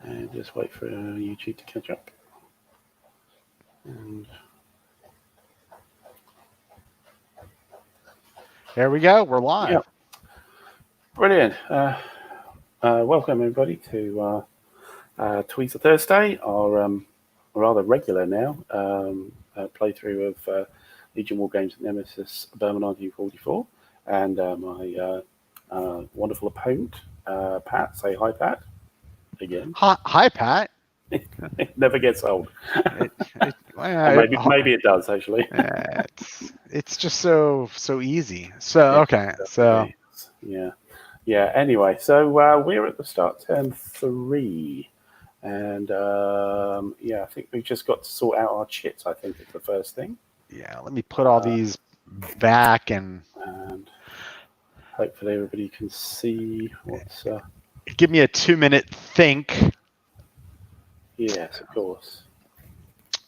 And just wait for YouTube to catch up. And there we go. We're live. Yeah. Brilliant. Welcome everybody to Tweezer Thursday, our rather regular now playthrough of Legion Wargames Nemesis Burma 1944, and my wonderful opponent, Pat. Say hi, Pat. Again. Hi, Pat. It never gets old. Maybe it does actually. It's just so easy. So okay, so yeah. Anyway, so we're at the start turn 3, and I think we've just got to sort out our chits. I think it's the first thing. Yeah, let me put all these back and hopefully everybody can see what's. Give me a 2-minute think. Yes, of course.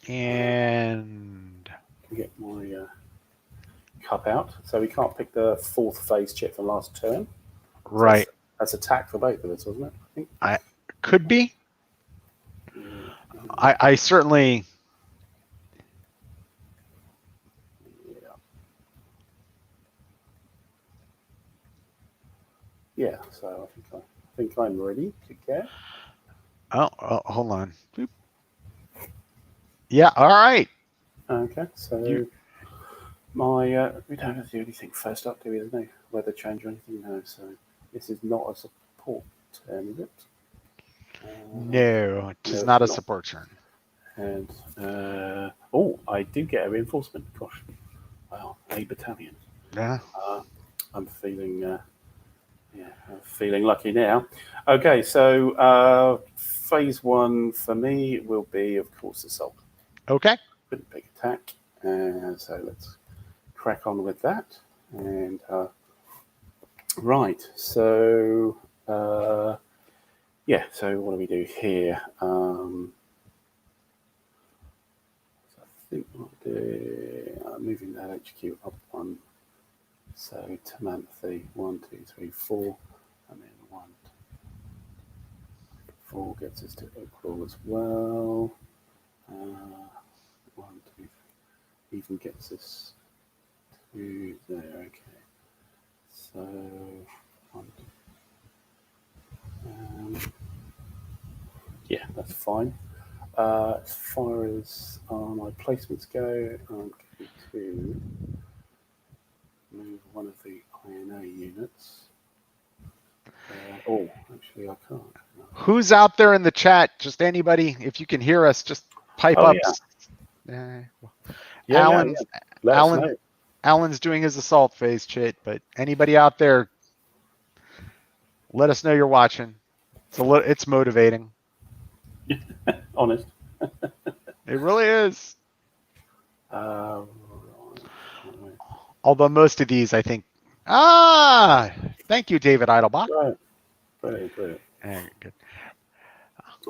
And get my cup out. So we can't pick the 4th phase chit from last turn. Right. So that's attack for both of us, wasn't it? I think. Could be. I certainly. Yeah. So I think I'm ready to go. Oh, hold on. Boop. Yeah. All right. Okay. So my we don't have to do anything first up, do we? There's no weather change or anything. No. So this is not a support turn, is it? No, it is not a support turn. And I do get a reinforcement. Gosh, wow, a battalion. Yeah. I'm feeling lucky now. Okay, so phase 1 for me will be, of course, assault. Okay. Pretty big attack, so let's crack on with that. And right, so so what do we do here? I think we'll do moving that HQ up 1. So Timanthe 1, 2, 3, 4, and then 1, 4 gets us to equal as well. 1, 2, 3, even gets us to there. Okay. So 1, 2. Yeah, that's fine. As far as my placements go, I'm going to move one of the INA units. Actually, I can't. No. Who's out there in the chat? Just anybody, if you can hear us, just pipe up. Yeah. Alan's doing his assault phase chit, but anybody out there, let us know you're watching. It's motivating. Honest. It really is. Although most of these, I think. Thank you, David Eidelbach. Right. Brilliant. Good.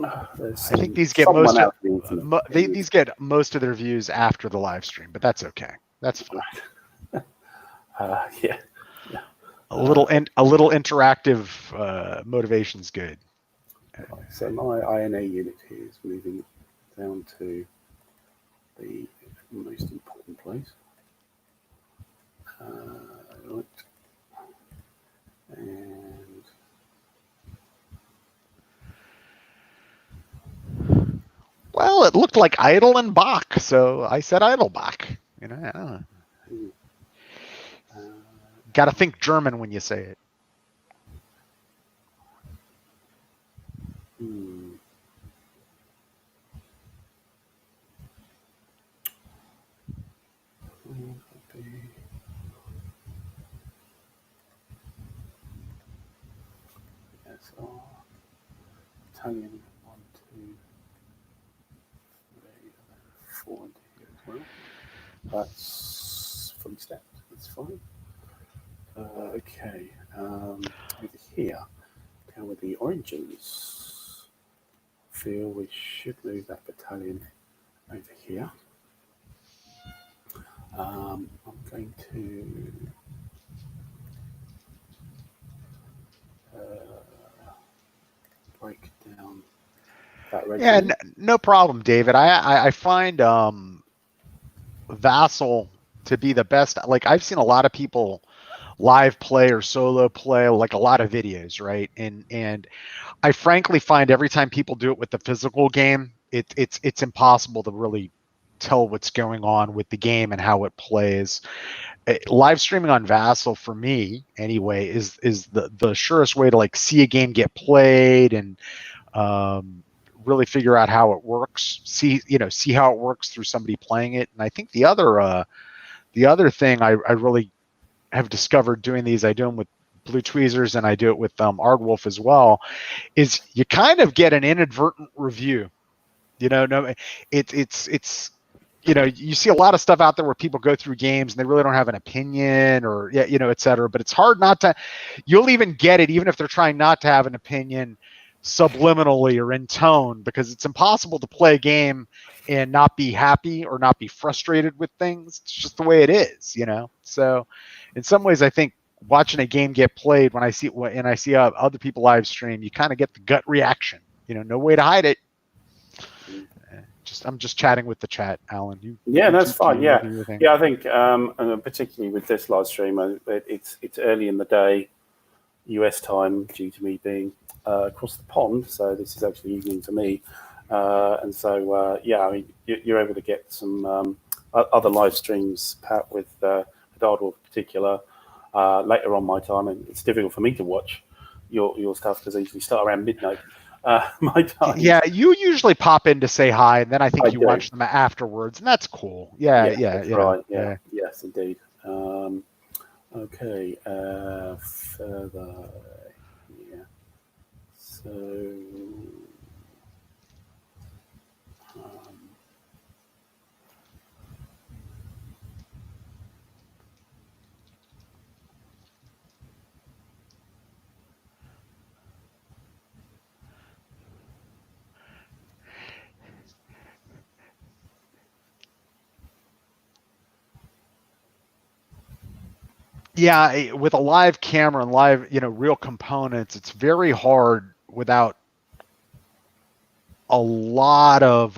I think these get these get most of their views after the live stream, but that's okay. That's fine. Yeah. A little interactive motivation's good. Right, so my INA unit here is moving down to the most important place. Right. And well, it looked like Idle and Bach, so I said Eidelbach. I don't know. Got to think German when you say it. Battalion 1, 2, 3, 4 into here as well. That's fully stacked. That's fine. Okay. Over here, down with the oranges. I feel we should move that battalion over here. I'm going to break down that regimen. Yeah, no problem, David. I find Vassal to be the best. Like, I've seen a lot of people live play or solo play, like a lot of videos, right? And I frankly find every time people do it with the physical game, it's impossible to really tell what's going on with the game and how it plays. Live streaming on Vassal, for me anyway, is the surest way to like see a game get played and really figure out how it works. See how it works through somebody playing it. And I think the other thing I really have discovered doing these, I do them with Blue Tweezers and I do it with Ardwolf as well, is you kind of get an inadvertent review. No, it's you see a lot of stuff out there where people go through games and they really don't have an opinion or et cetera. But it's hard not to. You'll even get it even if they're trying not to have an opinion subliminally or in tone, because it's impossible to play a game and not be happy or not be frustrated with things. It's just the way it is, So in some ways, I think watching a game get played, when I see other people live stream, you kind of get the gut reaction. No way to hide it. I'm just chatting with the chat, Alan. That's fine. Yeah, I think particularly with this live stream, it's early in the day, US time, due to me being across the pond. So this is actually evening to me, and so I mean you're able to get some other live streams, Pat, with Hardwell in particular, later on my time, and it's difficult for me to watch your stuff because I usually start around midnight. My time. Yeah, you usually pop in to say hi, and then I think you watch them afterwards, and that's cool. Yeah, that's right. Yeah, yes, indeed. Okay, further. Yeah. So. Yeah, with a live camera and live, real components, it's very hard without a lot of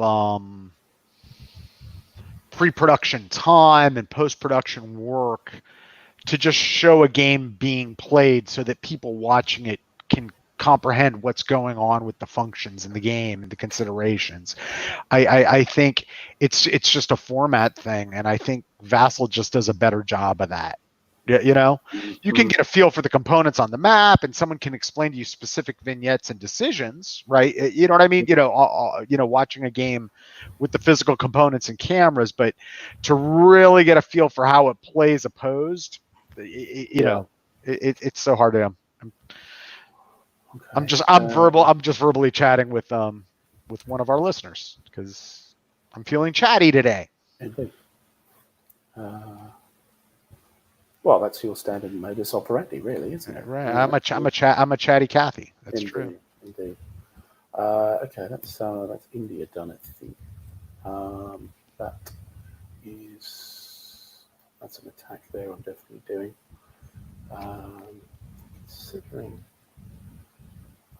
pre-production time and post-production work to just show a game being played so that people watching it can comprehend what's going on with the functions in the game and the considerations. I think it's just a format thing, and I think Vassal just does a better job of that. You can get a feel for the components on the map, and someone can explain to you specific vignettes and decisions, right? You know what I mean? Watching a game with the physical components and cameras, but to really get a feel for how it plays opposed, it's so hard to. I'm just verbally chatting with one of our listeners because I'm feeling chatty today. Indeed. Well, that's your standard modus operandi, really, isn't it? Right. I'm a chatty Cathy. That's indeed, true. Indeed. Okay, that's India done, I think. That's an attack there. I'm definitely doing. Considering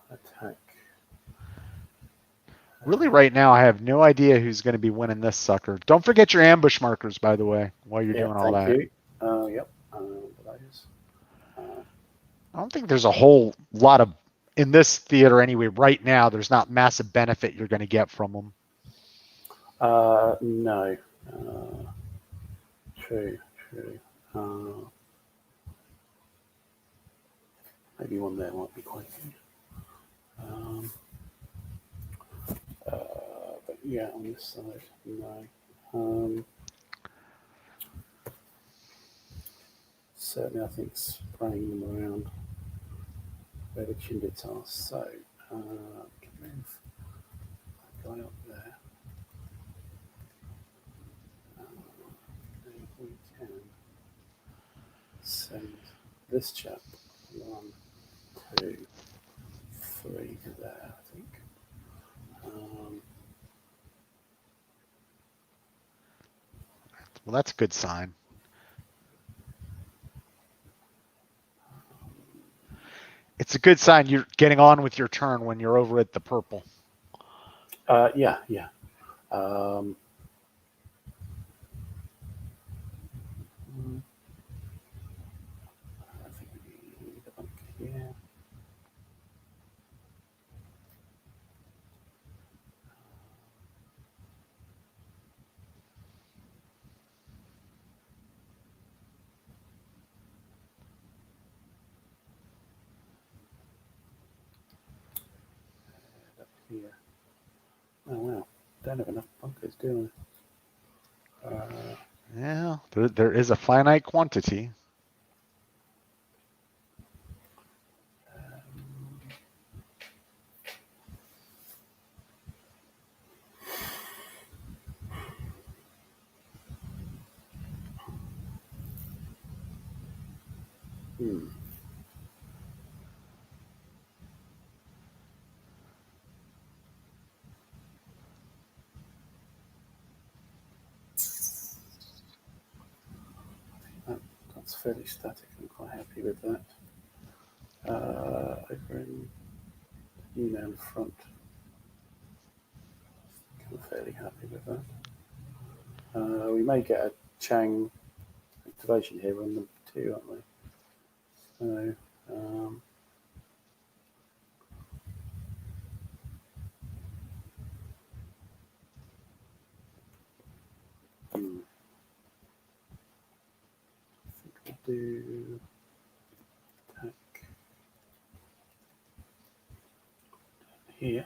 attack. Really, right now, I have no idea who's going to be winning this sucker. Don't forget your ambush markers, by the way, while you're doing all that. Thank you. Yep. I don't think there's a whole lot of, in this theater anyway, right now, there's not massive benefit you're going to get from them. No. True. Maybe one there might be quite good. But yeah, on this side, no. Certainly, I think spraying them around where the Chindits are. So, can move that guy up there. If we can send this chap 1, 2, 3 to there, I think. Well, that's a good sign. It's a good sign you're getting on with your turn when you're over at the purple. Yeah. I think we need a bunker here. Up here. Oh wow, don't have enough bunkers, do I? Yeah, there is a finite quantity. That's fairly static. I'm quite happy with that. Over in email front, I'm fairly happy with that. We may get a Chang activation here on number 2, aren't we? So, I think we'll do attack here.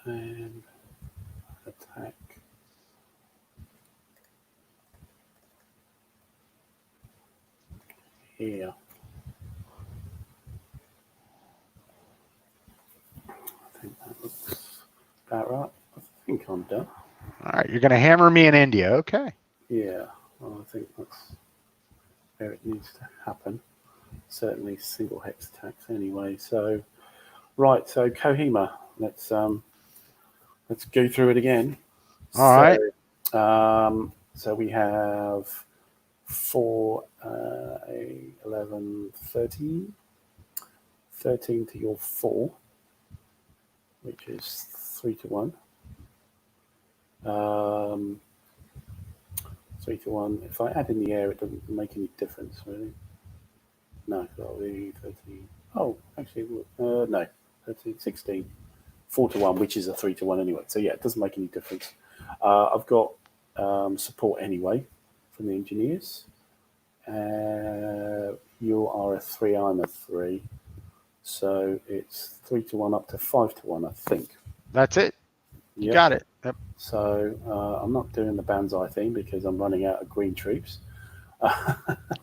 And attack here. I think that looks about right. I think I'm done. All right, you're going to hammer me in India. Okay. Yeah, well, I think that's where it needs to happen. Certainly single hex attacks anyway. So, right, so Kohima, let's go through it again. All right. So we have 4, 11, 13. 13 to your 4, which is 3 to 1. 3 to 1. If I add in the air, it doesn't make any difference, really. No, that'll be 13. Oh, actually, no, 13, 16. 4 to 1, which is a 3 to 1 anyway. So, yeah, it doesn't make any difference. I've got support anyway from the engineers. You are a 3, I'm a 3. So it's 3 to 1 up to 5 to 1, I think. That's it. You got it. Yep. So I'm not doing the Banzai thing because I'm running out of green troops.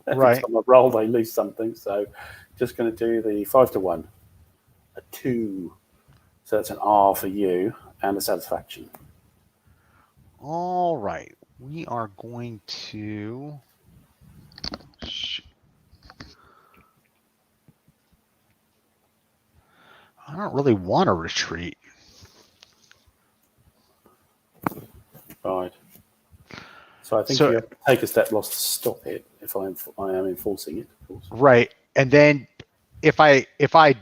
Every Right. time I roll, they lose something. So just going to do the 5 to 1. A 2. So that's an R for you and a satisfaction. All right. We are going to... I don't really want to retreat. Right. So I think you have to take a step loss to stop it if I am enforcing it, of course. Right. And then if I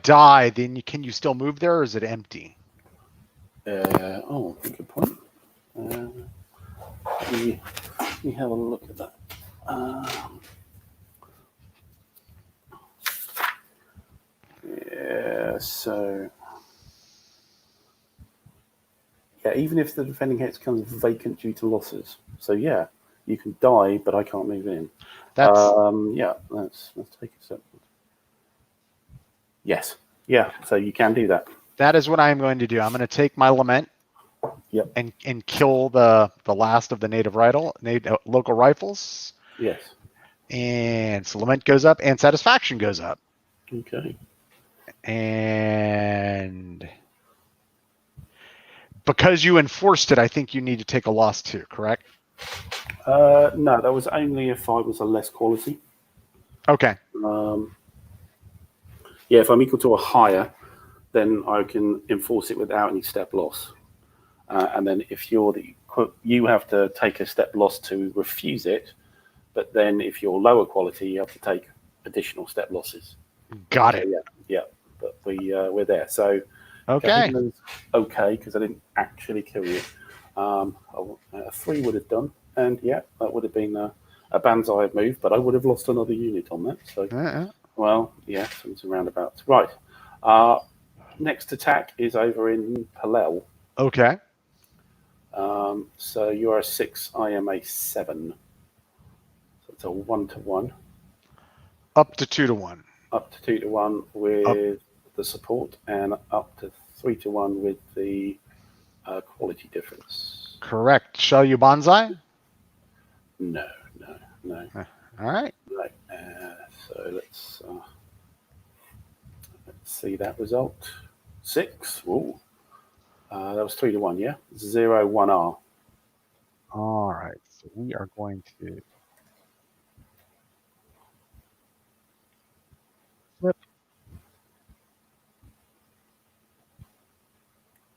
die, then can you still move there, or is it empty? Good point. Let me have a look at that. So even if the defending hex comes vacant due to losses, so yeah, you can die, but I can't move in. That's let's take a second. Yes, yeah, so you can do that. That is what I'm going to do. I'm going to take my lament. Yep. And kill the last of the native local rifles. Yes. And so lament goes up and satisfaction goes up. Okay. And because you enforced it, I think you need to take a loss too, correct? No, that was only if I was a less quality. Okay. If I'm equal to a higher, then I can enforce it without any step loss. And then if you're you have to take a step loss to refuse it. But then if you're lower quality, you have to take additional step losses. Got it. Yeah. But we're there. So Okay. Kohima's okay because I didn't actually kill you. A 3 would have done, and yeah, that would have been a banzai move, but I would have lost another unit on that. So, well, yeah, some roundabouts. Right. Next attack is over in Palel. Okay. So you are a 6, I am a 7. So it's a 1-to-1. Up to 2-to-1. Up to 2-to-1 with the support, and up to 3-to-1 with the quality difference. Correct. Shall you bonsai? No. All right. Right. So let's see that result. 6. Ooh. That was 3-to-1, yeah? 0-1R. All right. So we are going to flip.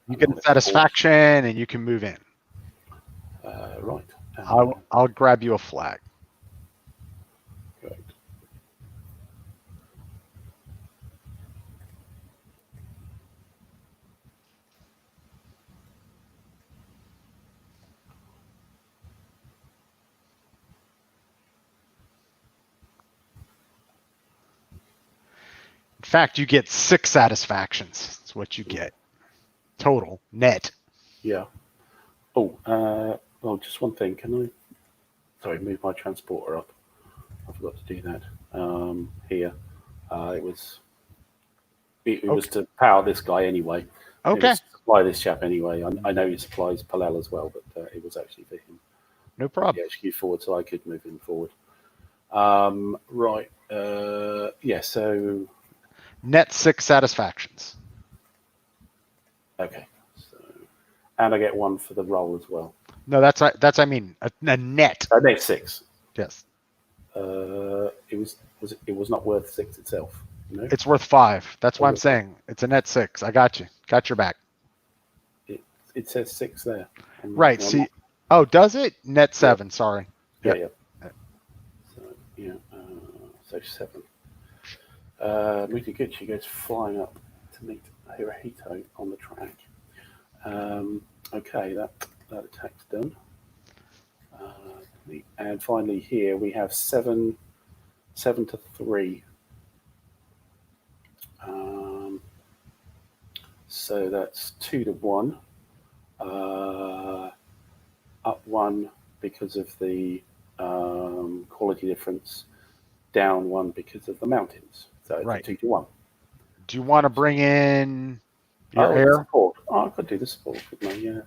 You get a satisfaction and you can move in. Right. I'll grab you a flag. Right. In fact, you get 6 satisfactions. That's what you get. Total, net. Yeah. Oh, just one thing. Can I? Sorry, move my transporter up. I forgot to do that. Here, it was to power this guy anyway. Okay. It was to supply this chap anyway. I know he supplies Palel as well, but it was actually for him. No problem. The HQ forward, so I could move him forward. Right. Yeah. So. Net 6 satisfactions. Okay. So, and I get 1 for the roll as well. No, that's I mean a net. Net 6. Yes. It was not worth 6 itself. No? It's worth 5. That's why I'm saying it's a net 6. I got you. Got your back. It says 6 there. Right. See. Oh, does it? Net 7. Yeah. Sorry. Yeah. So yeah. So 7. Mutiguchi goes flying up to meet Hirohito on the track. Okay, that attack's done. And finally here we have 7 to 3. So that's 2-to-1. Up 1 because of the quality difference. Down 1 because of the mountains. So it's right. a 2-to-1. Do you want to bring in your air? Support. I could do the support with my.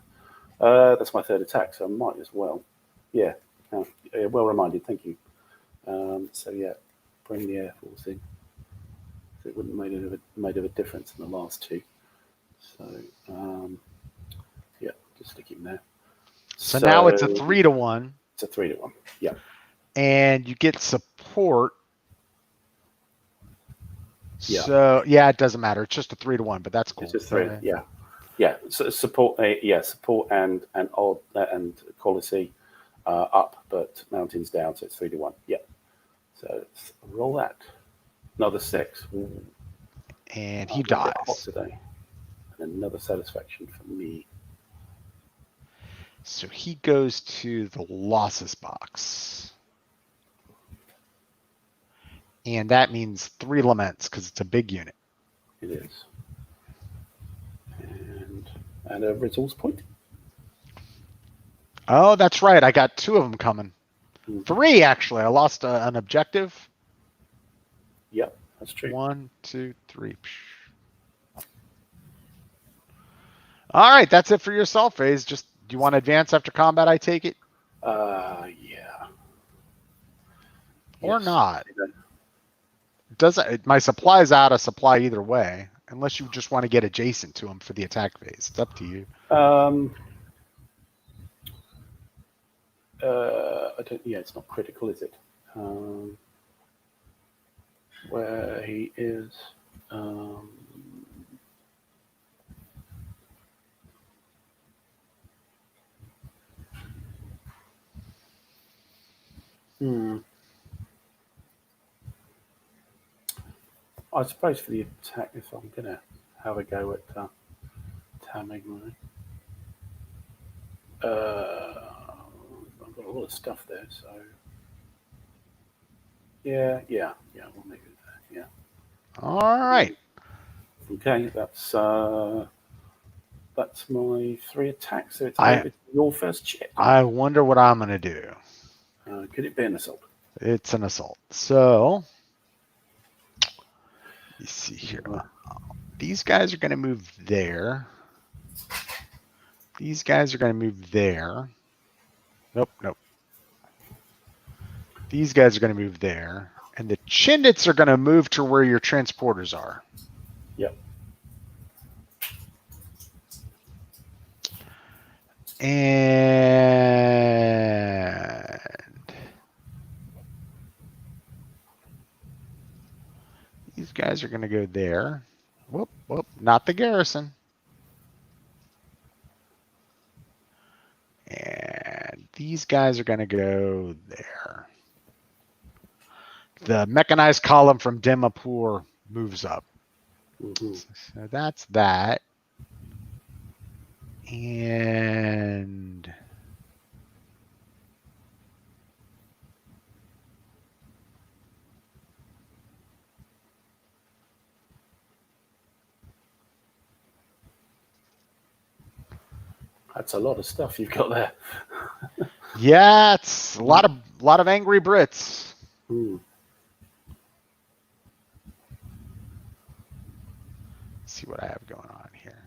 That's my 3rd attack, so I might as well. Yeah. Well reminded. Thank you. So yeah, bring the air force in. It wouldn't have made a difference in the last 2. So yeah, just stick him there. So now it's a 3-to-1. It's a 3-to-1. Yeah. And you get support. Yeah. So yeah, it doesn't matter. It's just a 3-to-1, but that's cool. It's just 3. Yeah. So support. Support and odd and quality up, but mountains down. So it's 3-to-1. Yeah. So let's roll that. Another 6. Ooh. And he dies. Hot today. And another satisfaction for me. So he goes to the losses box. And that means 3 laments because it's a big unit. It is. And a resource point. Oh, that's right. I got 2 of them coming. 3, actually. I lost an objective. Yep, that's true. 1, 2, 3. All right, that's it for your assault phase. Just, do you want to advance after combat, I take it? Yeah. Or not. My supply's out of supply either way, unless you just want to get adjacent to him for the attack phase. It's up to you. It's not critical, is it? Where he is. I suppose for the attack, if I'm going to have a go at Taming, I've got a lot of stuff there, so yeah, we'll make it that. Yeah. All right. Okay, that's my 3 attacks. So it's over to your first check. I wonder what I'm going to do. Could it be an assault? It's an assault. So, you see here. These guys are going to move there. These guys are going to move there. Nope. These guys are going to move there. And the Chindits are going to move to where your transporters are. Yep. And these guys are going to go there. Whoop, not the garrison. And these guys are going to go there. The mechanized column from Dimapur moves up. Mm-hmm. So that's that. And that's a lot of stuff you've got there. yeah, it's a lot of angry Brits. Mm. Let's see what I have going on here.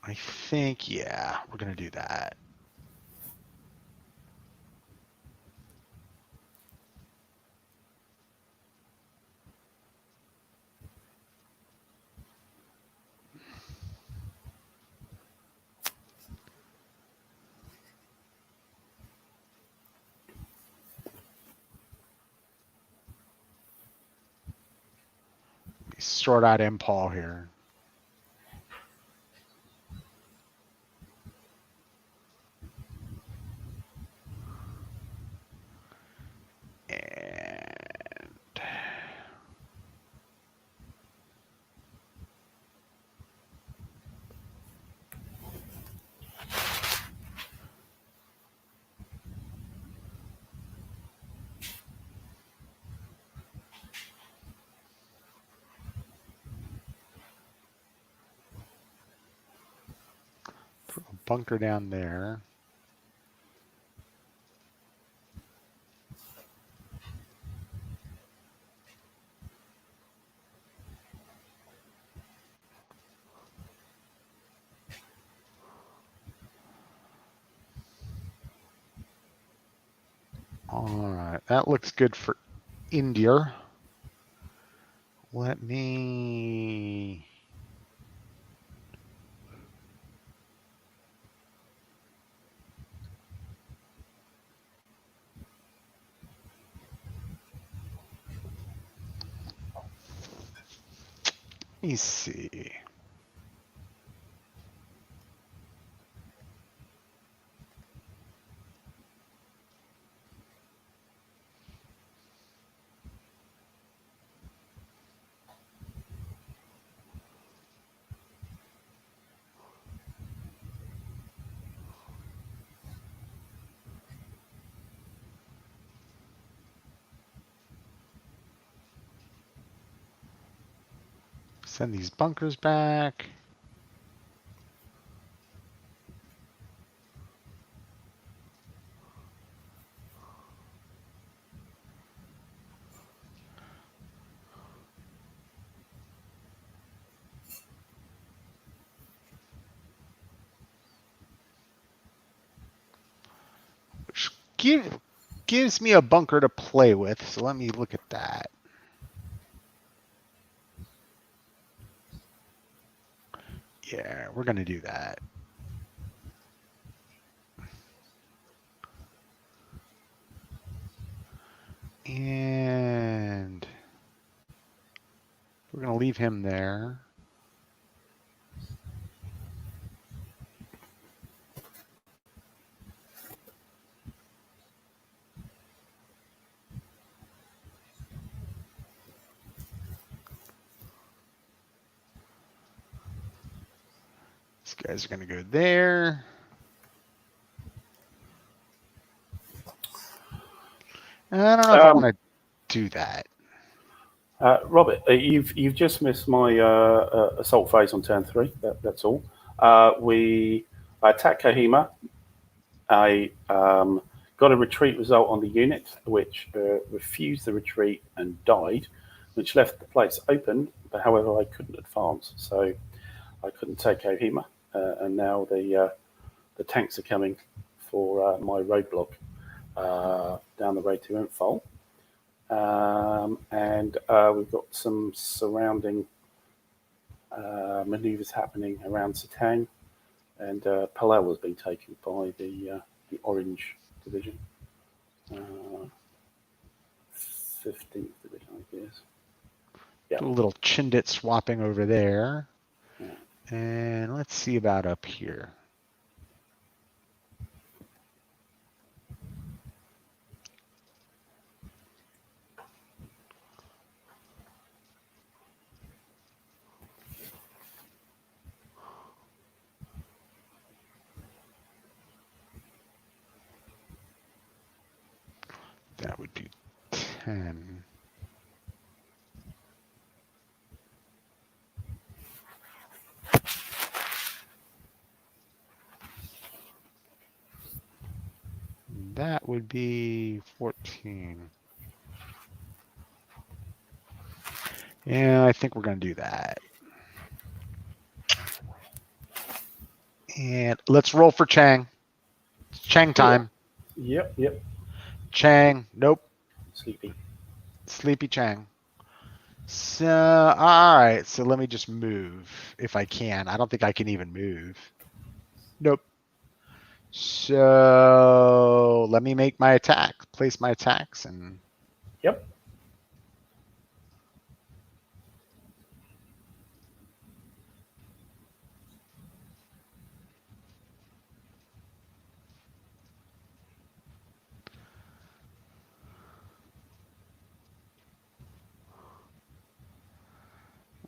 I think, yeah, we're going to do that. Let me sort out Imphal here. Put a bunker down there. All right, that looks good for India. Let me see. Send these bunkers back. Which gives me a bunker to play with. So let me look at that. Yeah, we're going to do that. And we're going to leave him there. These guys are going to go there. And I don't know if I want to do that. Robert, you've just missed my assault phase on turn 3. That's all. I attacked Kohima. I got a retreat result on the unit, which refused the retreat and died, which left the place open. But however, I couldn't advance, so I couldn't take Kohima. And now the tanks are coming for my roadblock down the road to Imphal. And we've got some surrounding maneuvers happening around Satang, and Palau has been taken by the Orange Division, 15th Division, I guess. Yeah. Do a little Chindit swapping over there. Yeah. And let's see about up here. That would be 10. That would be 14. Yeah, I think we're going to do that. And let's roll for Chang. It's Chang time. Yep. Chang, nope. Sleepy Chang. So, all right. So let me just move if I can. I don't think I can even move. Nope. So let me make my attack, place my attacks, and. Yep.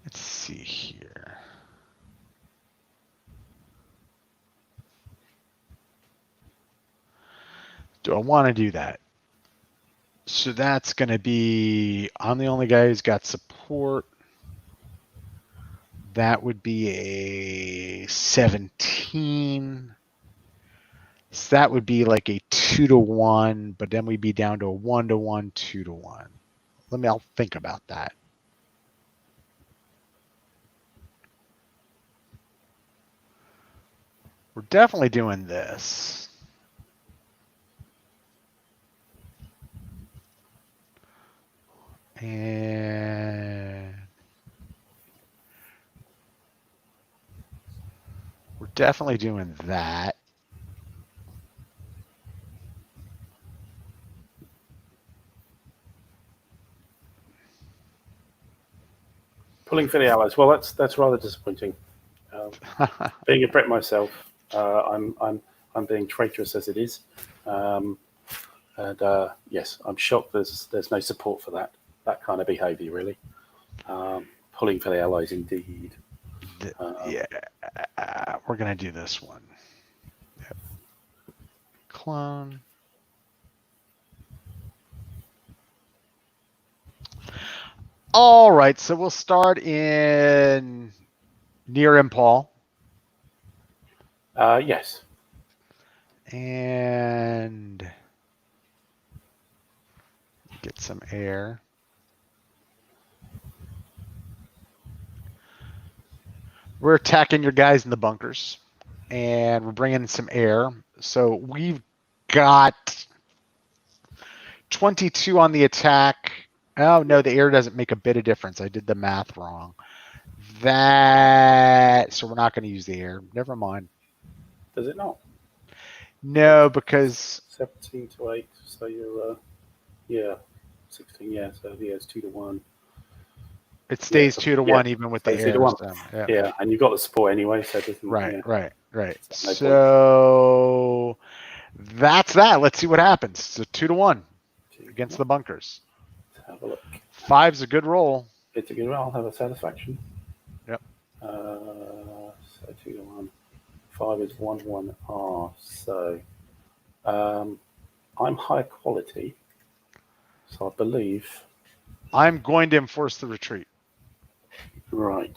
Let's see here. Do I want to do that? So that's going to be, I'm the only guy who's got support. That would be a 17. So that would be like a 2-to-1, but then we'd be down to a 1-to-1, 2-to-1. I'll think about that. We're definitely doing this. And we're definitely doing that. Pulling for the Allies. Well, that's rather disappointing. Being a Brit myself, I'm being traitorous as it is, and yes, I'm shocked. There's no support for that kind of behaviour, really. Pulling for the Allies, indeed. Yeah, we're gonna do this one. Yep. Clone. All right, so we'll start in near Imphal. Yes. And get some air. We're attacking your guys in the bunkers, and we're bringing some air. So we've got 22 on the attack. Oh, no, the air doesn't make a bit of difference. I did the math wrong. So we're not going to use the air. Never mind. Does it not? No, because 17 to 8. So you're, yeah. 16, yeah. So yeah, it's 2 to 1. It stays 2 to 1 Yeah, even with the stays 2 to air. 1. So, Yeah, and you've got the support anyway, so it doesn't. Right, Yeah, right. no point. So that's that. Let's see what happens. So 2 to 1 against the bunkers. Let's have a look. 5's a good roll. It's a good roll. I'll have a satisfaction. Yep. So 2 to 1. 5 is 1-1-R. So I'm high quality. So I believe. I'm going to enforce the retreat. Right.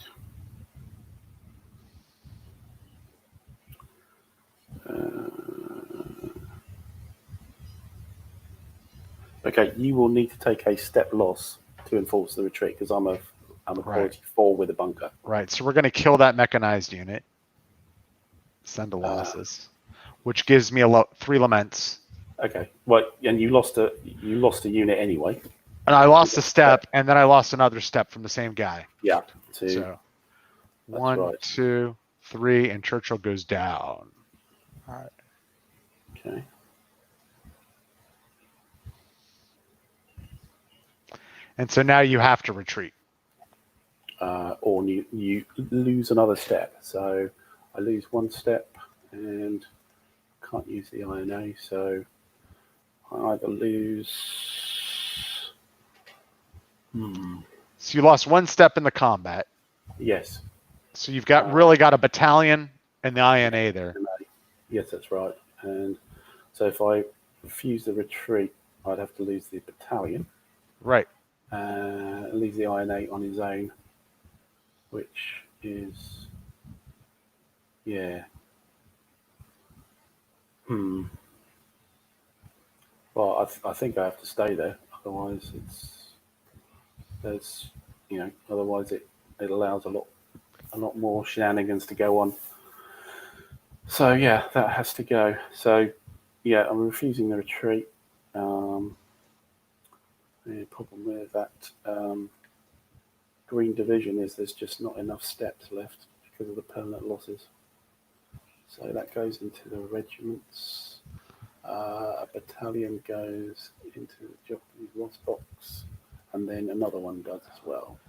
Okay, you will need to take a step loss to enforce the retreat because I'm a quality 4 with a bunker. Right. So we're going to kill that mechanized unit. Send to losses, which gives me 3 laments. Okay. Well, and you lost a unit anyway. And I lost a step, and then I lost another step from the same guy. Yeah. So 1, 2, 3, and Churchill goes down. All right. Okay. And so now you have to retreat. Or you lose another step. So I lose 1 step and can't use the INA. So I either lose. So you lost 1 step in the combat. Yes. So you've got really got a battalion and the INA there. Yes, that's right. And so if I refuse the retreat, I'd have to lose the battalion. Right. Leave the INA on his own, which is, yeah. Well, I think I have to stay there. Otherwise, otherwise it allows a lot more shenanigans to go on. So yeah, that has to go. So yeah, I'm refusing the retreat. The problem with that green division is there's just not enough steps left because of the permanent losses. So that goes into the regiments. A battalion goes into the Japanese loss box, and then another one does as well.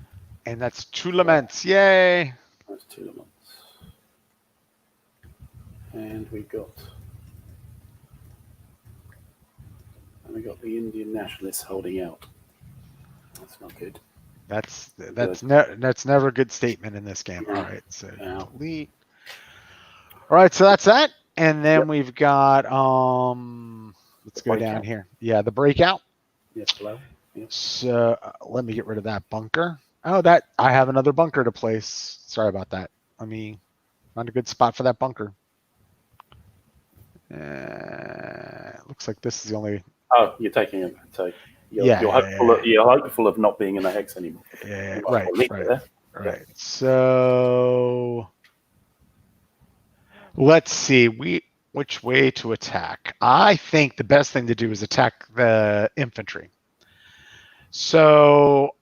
And that's 2 laments. Yay! That's 2 laments. And we got the Indian nationalists holding out. That's not good. That's never a good statement in this game. All right, so delete. All right, so that's that. And then we've got let's go down here. Yeah, the breakout. Yes, hello. Yes. So let me get rid of that bunker. Oh, I have another bunker to place. Sorry about that. Let me find a good spot for that bunker. Looks like this is the only. Oh, you're taking it. So you're hopeful of not being in a hex anymore. Yeah, right. So let's see. Which way to attack? I think the best thing to do is attack the infantry. So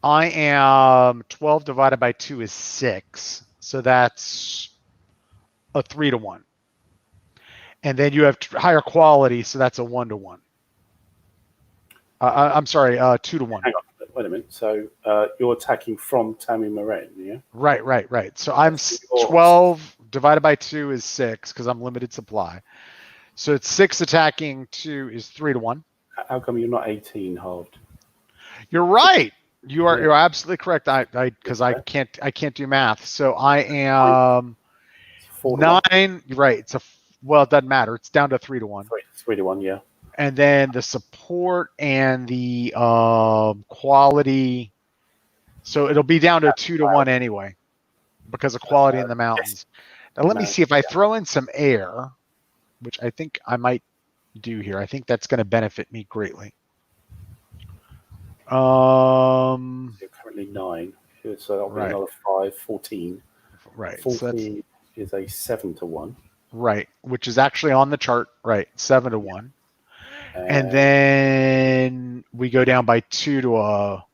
I am 12 divided by 2 is 6. So that's a 3 to 1. And then you have higher quality, so that's a 1 to 1. I'm sorry, 2 to 1. Hang on, wait a minute. So you're attacking from Tammy Moraine, yeah? Right. So I'm 12 divided by 2 is 6 because I'm limited supply. So it's 6 attacking 2 is 3 to 1. How come you're not 18 halved? You're right. You're absolutely correct. Because I can't do math. So I am 9. Right. It doesn't matter. It's down to 3 to 1. 3 to 1, yeah. And then the support and the quality. So it'll be down to 2 to 1 anyway, because of quality in the mountains. Now let me see if I throw in some air, which I think I might do here. I think that's going to benefit me greatly. You're currently 9, so that'll be another 5, 14. Right. 14 is a 7 to 1. Right, which is actually on the chart. Right, 7 to 1. And then we go down by 2 to a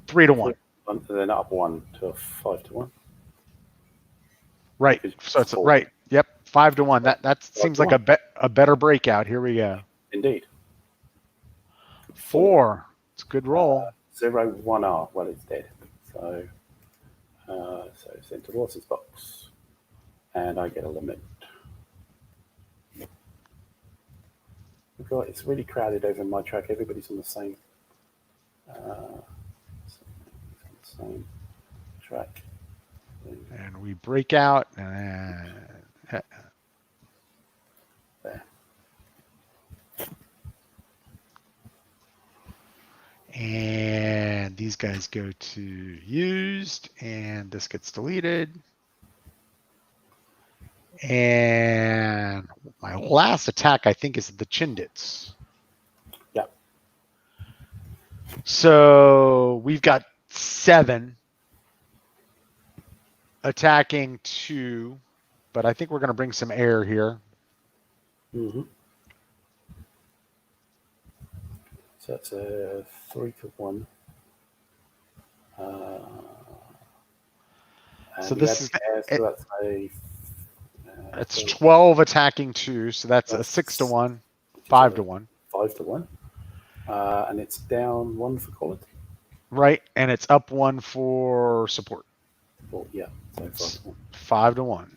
3 to 1. And then up 1 to a 5 to 1. Right. So it's right. Yep. 5 to 1. That seems like a better breakout. Here we go. Indeed. 4. It's a good roll. 0-1R. Well, it's dead. So it's into Ross's box, and I get a limit. God, it's really crowded over my track. Everybody's on the same track. And we break out. There. And these guys go to used, and this gets deleted. And my last attack, I think, is the Chindits. Yeah. So we've got 7 attacking 2, but I think we're going to bring some air here. Mm-hmm. So that's a 3-1. So this is so that's a. It's 12 attacking 2, so that's a 6-1, 5-1. 5-1. And it's down 1 for quality. Right, and it's up 1 for support. Well, yeah, so 5-1.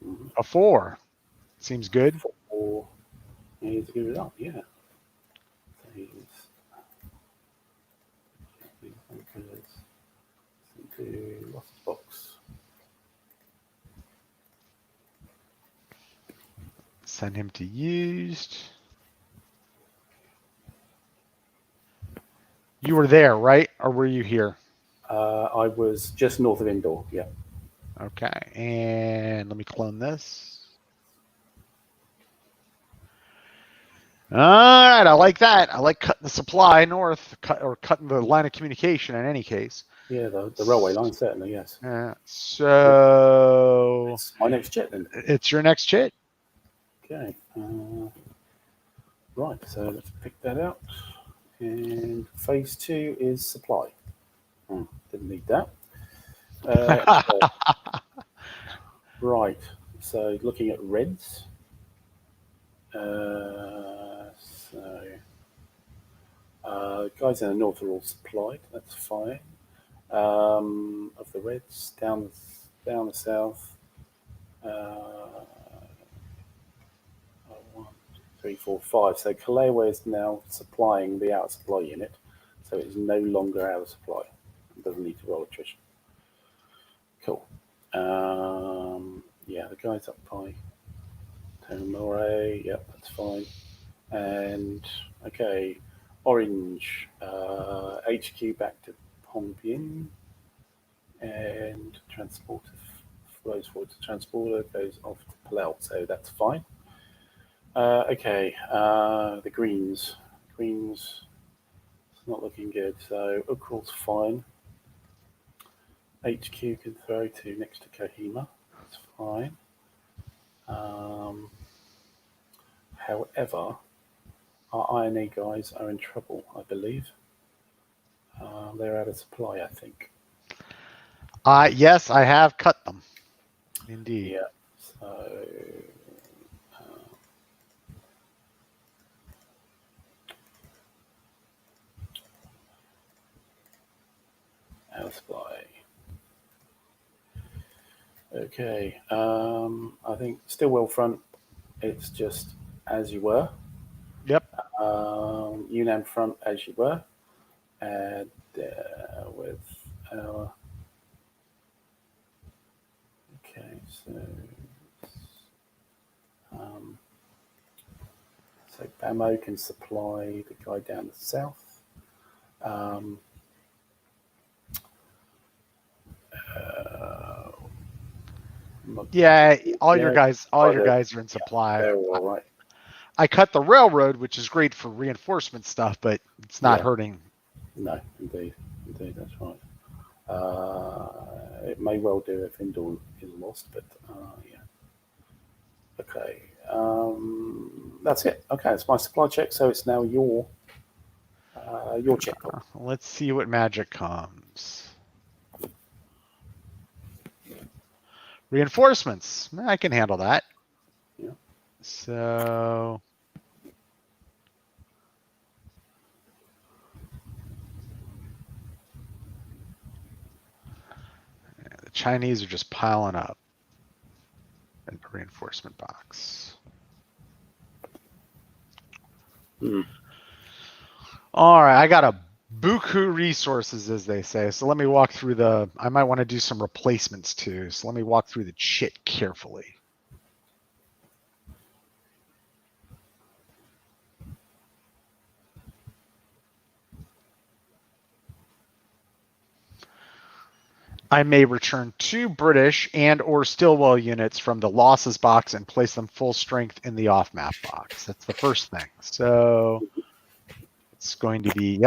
Mm-hmm. A 4. Seems good. 4. Yeah, he's a good result, yeah. So he's into Ross's box. Send him to used. You were there, right? Or were you here? I was just north of indoor, yeah. Okay, and let me clone this. All right, I like that. I like cutting the supply north, cutting the line of communication in any case. Yeah, the railway line, certainly, yes. Yeah, so... It's my next chit, then. It's your next chit. Okay. Right, so let's pick that out. And phase 2 is supply. Didn't need that. Right, so looking at reds. Guys in the north are all supplied. That's fine. Of the reds down the south. 1, 2, 3, 4, 5. So Kalewa is now supplying the outer supply unit, so it is no longer out of supply. It doesn't need to roll attrition. Cool. Yeah, the guys up by Tonomore. Yep, that's fine. And okay, orange HQ back to Pongpin, and transporter flows forward to transporter, goes off to Palau, so that's fine. Okay, the greens, it's not looking good. So Ukral's fine. HQ can throw to next to Kohima. That's fine. However, our INA guys are in trouble, I believe. They're out of supply, I think. Yes, I have cut them. Indeed. Yeah. So out of supply. Okay. I think Stillwell front. It's just as you were. Yep. Yunnan front as you were, and with our. Okay, so Bamo can supply the guy down the south. Yeah, all your guys are in supply. They're all right. I cut the railroad, which is great for reinforcement stuff, but it's not hurting. No, indeed, that's right. It may well do if Indor is lost, but yeah. Okay, that's it. Okay, it's my supply check, so it's now your check. Let's see what magic comes. Reinforcements. I can handle that. Yeah. So Chinese are just piling up in the reinforcement box. All right, I got a buku resources, as they say. So let me walk through I might want to do some replacements too. So let me walk through the chit carefully. I may return 2 British and or Stillwell units from the losses box and place them full strength in the off-map box. That's the first thing. So it's going to be,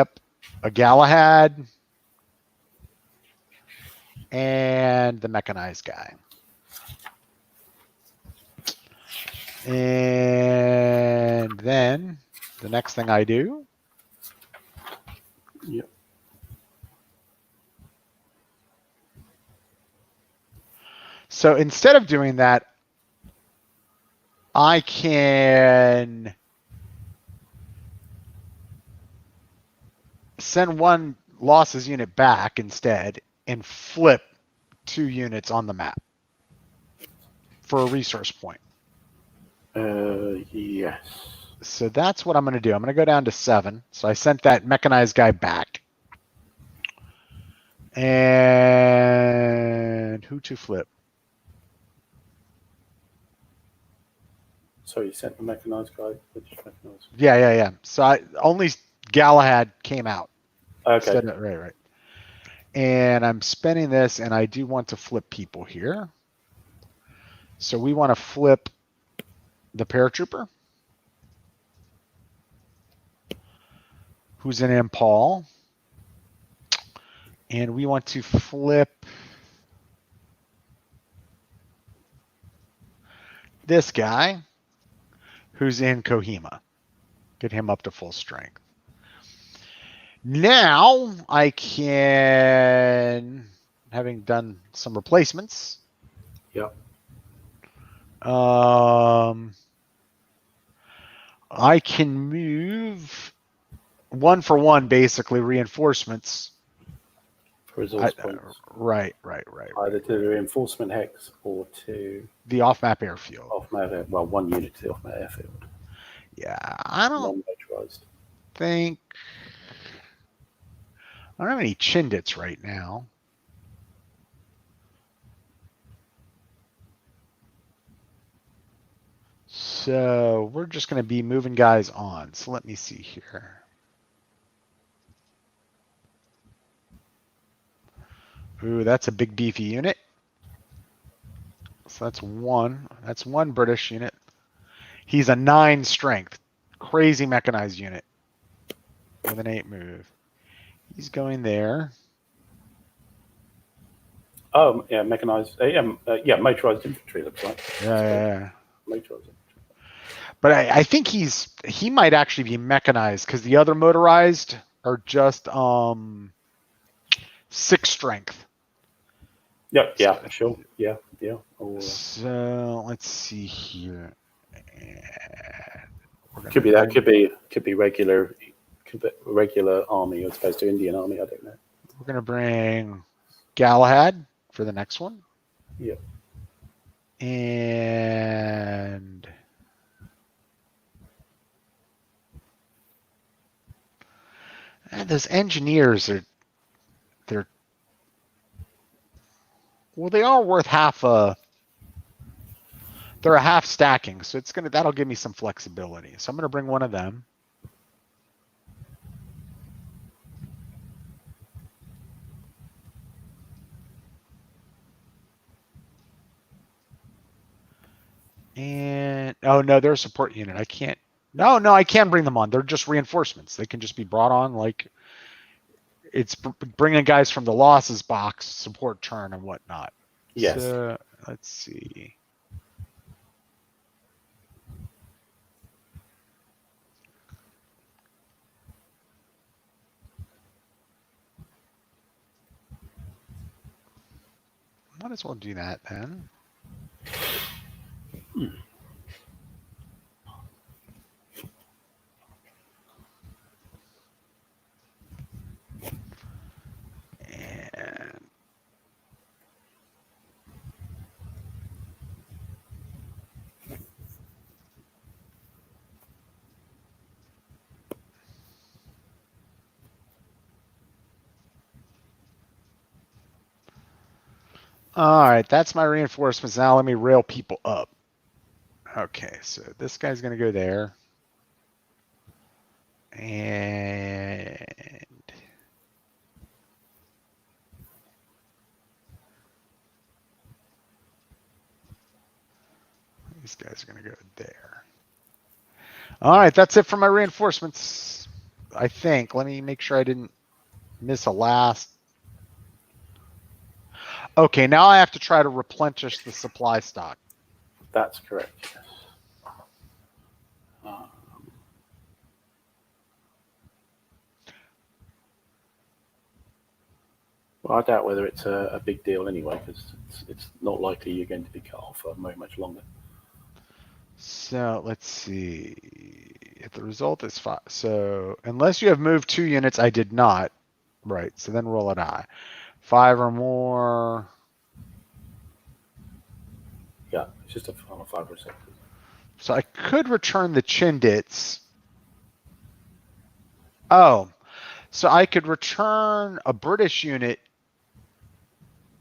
a Galahad and the mechanized guy. And then the next thing I do. Yep. So instead of doing that, I can send 1 losses unit back instead and flip 2 units on the map for a resource point. Yes. So that's what I'm going to do. I'm going to go down to 7. So I sent that mechanized guy back. And who to flip? So you sent the mechanized guy? Mechanized? Yeah. So only Galahad came out. Okay. Right. And I'm spending this, and I do want to flip people here. So we want to flip the paratrooper, who's an Imphal. And we want to flip this guy, who's in Kohima. Get him up to full strength. Now I can, having done some replacements. Yep. I can move 1 for 1, basically, reinforcements. For resource points. Right. Either to the reinforcement hex or to the off-map airfield. Off-map, well, 1 unit to the off-map airfield. Yeah, I don't think I don't have any Chindits right now. So we're just going to be moving guys on. So let me see here. Ooh, that's a big beefy unit. So that's 1. That's 1 British unit. He's a 9 strength. Crazy mechanized unit with an 8 move. He's going there. Oh, yeah, mechanized. Motorized infantry looks like. Yeah. Motorized infantry. But I think he might actually be mechanized because the other motorized are just 6 strength. Yeah, sure. Yeah. So let's see here. Could be regular army as opposed to Indian army. I don't know. We're gonna bring Galahad for the next one. Yeah. And those engineers they are worth they're a half stacking, so that'll give me some flexibility. So I'm gonna bring one of them. And oh no, they're a support unit. I can't. No, I can bring them on. They're just reinforcements. They can just be brought on like it's bringing guys from the losses box, support turn and whatnot. Yes. So, let's see. Might as well do that then. And All right, that's my reinforcements. Now let me rail people up. Okay, so this guy's going to go there. And these guys are going to go there. All right, that's it for my reinforcements, I think. Let me make sure I didn't miss a last. Okay, now I have to try to replenish the supply stock. That's correct, yes. Well, I doubt whether it's a big deal anyway, because it's not likely you're going to be cut off for very much longer. So let's see. If the result is 5. So unless you have moved 2 units, I did not. Right, so then roll a die. 5 or more. Yeah, it's just a 5 or 6. So I could return the Chindits. Oh, so I could return a British unit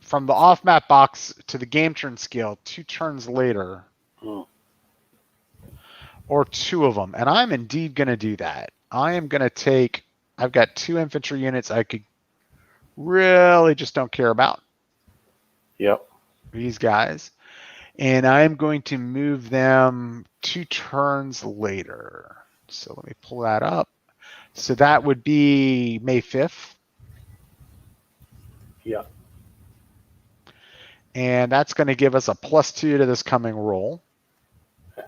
from the off-map box to the game turn scale 2 turns later. Oh. Or 2 of them. And I'm indeed going to do that. I am going to take, I've got 2 infantry units I could really just don't care about. Yep. These guys. And I'm going to move them 2 turns later. So let me pull that up. So that would be May 5th. Yeah. And that's going to give us a +2 to this coming roll.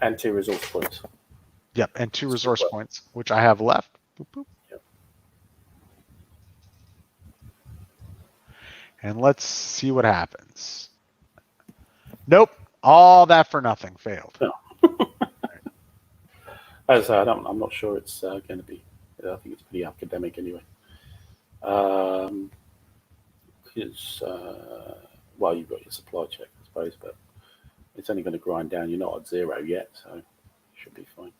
And 2 resource points. Yep, and 2 resource points, which I have left. Boop, boop. Yep. And let's see what happens. Nope, all that for nothing. Failed. No. As I said, I'm not sure it's going to be. I think it's pretty academic anyway. Because well, you've got your supply check, I suppose, but it's only going to grind down. You're not at 0 yet, so it should be fine.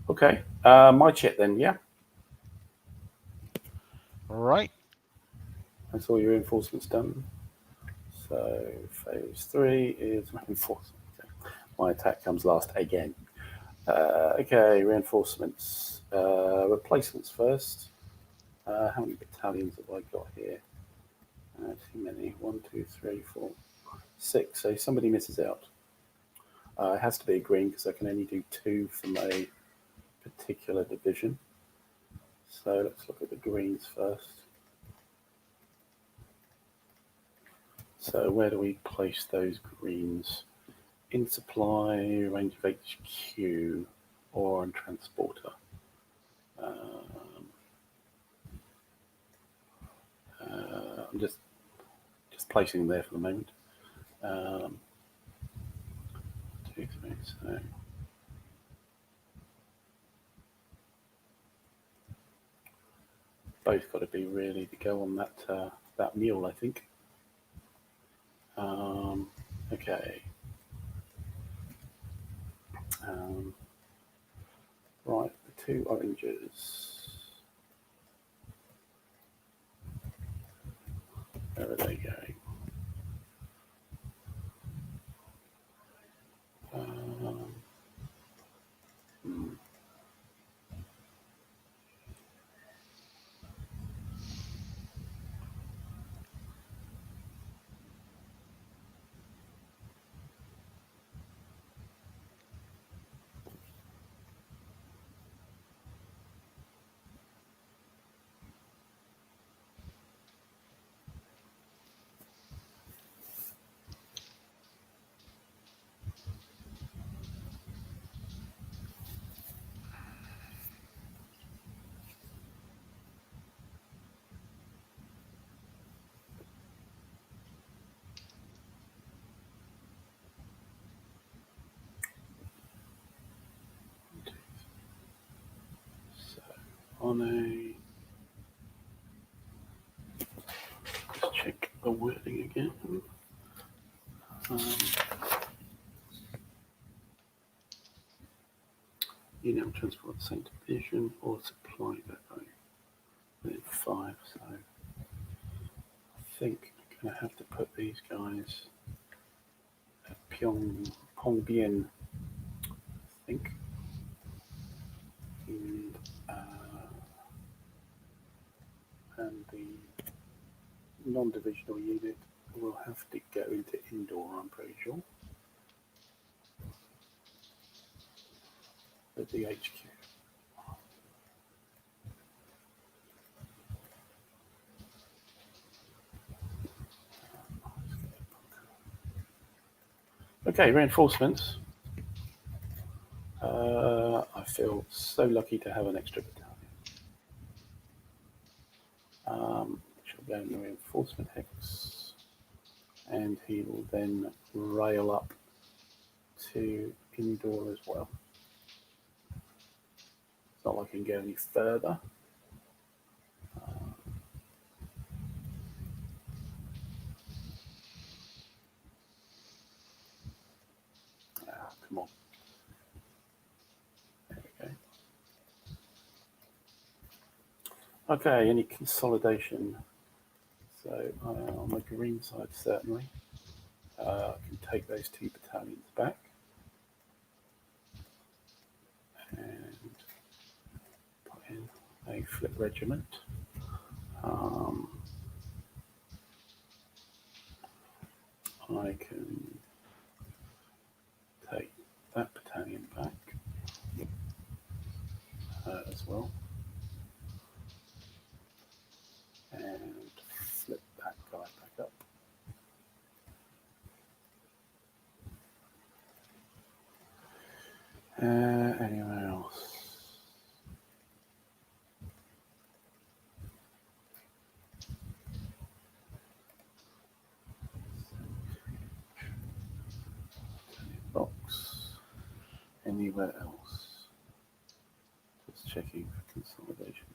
Okay, my chit then, yeah. All right. That's all your reinforcements done. So phase 3 is reinforcement. Okay. My attack comes last again. Okay, reinforcements. Replacements first. How many battalions have I got here? Too many. 1, 2, 3, 4, 6. So somebody misses out. It has to be a green because I can only do 2 from a particular division. So let's look at the greens first. So where do we place those greens? In supply, range of HQ, or on transporter. I'm just placing them there for the moment. 2, 3, so both got to be really to go on that mule, I think. Okay. Right, the 2 oranges. Where are they going? So on a, let's check the wording again. You now transport the same division or supply depot. 5, so I think, going to have to put these guys at Pongbien, I think. And the non-divisional unit will have to go into indoor, I'm pretty sure. At the HQ. Okay, reinforcements. I feel so lucky to have an extra battalion. She'll go in the reinforcement hex, and he will then rail up to indoor as well. It's not like I can go any further. Come on. There we go. Okay, any consolidation? So on the green side, certainly. I can take those 2 battalions back. And put in a flip regiment. I can take that battalion back as well. And flip that guy back up. Anywhere else? Box. Anywhere else? Just checking for consolidations.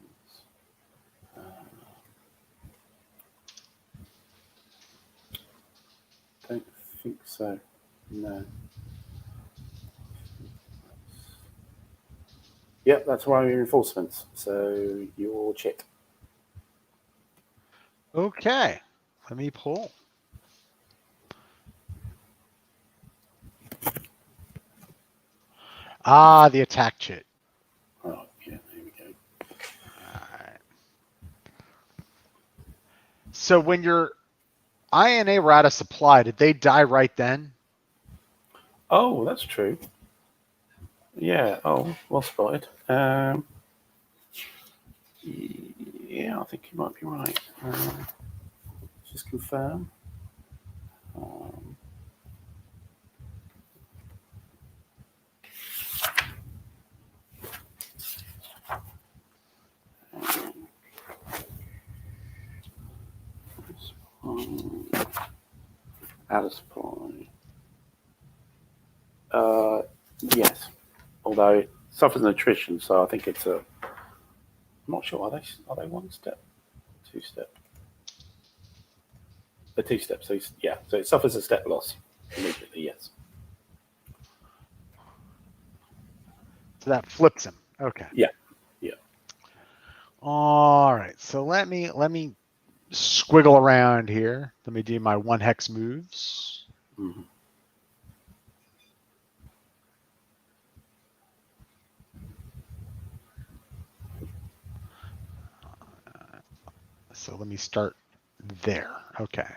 Don't think so. No. Yep, that's why reinforcements. So you're chit. Okay, let me pull. Ah, the attack chit. Oh, yeah, there we go. All right. So when your INA were out of supply, did they die right then? Oh, that's true. Yeah, oh, well spotted. Yeah, I think you might be right. Just confirm. Out of supply. Yes, although it suffers an attrition, so I think it's a. I'm not sure. Are they 1 step, 2 step? The 2 steps. So yeah, so it suffers a step loss immediately. Yes. So that flips him. Okay. Yeah. Yeah. All right. So let me squiggle around here. Let me do my 1 hex moves. Mm-hmm. So let me start there. Okay.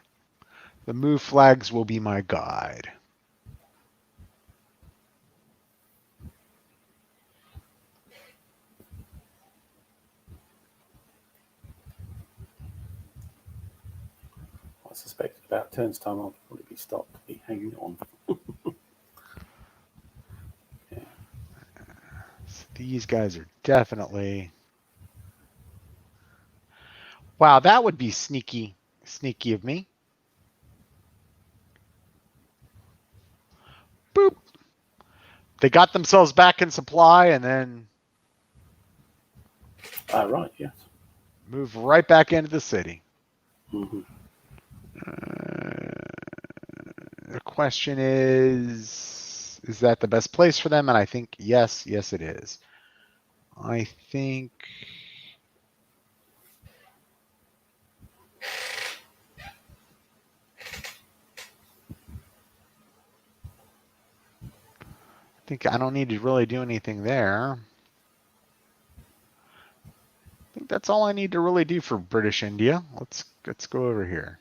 The move flags will be my guide. I suspect about turn's time I'll probably be stopped to be hanging on. Yeah. So these guys are definitely. Wow, that would be sneaky of me. Boop. They got themselves back in supply and then Right, yes. move right back into the city. Mm-hmm. The question is that the best place for them? And I think yes, it is. I think think I don't need to really do anything there. I think that's all I need to really do for British India. Let's go over here.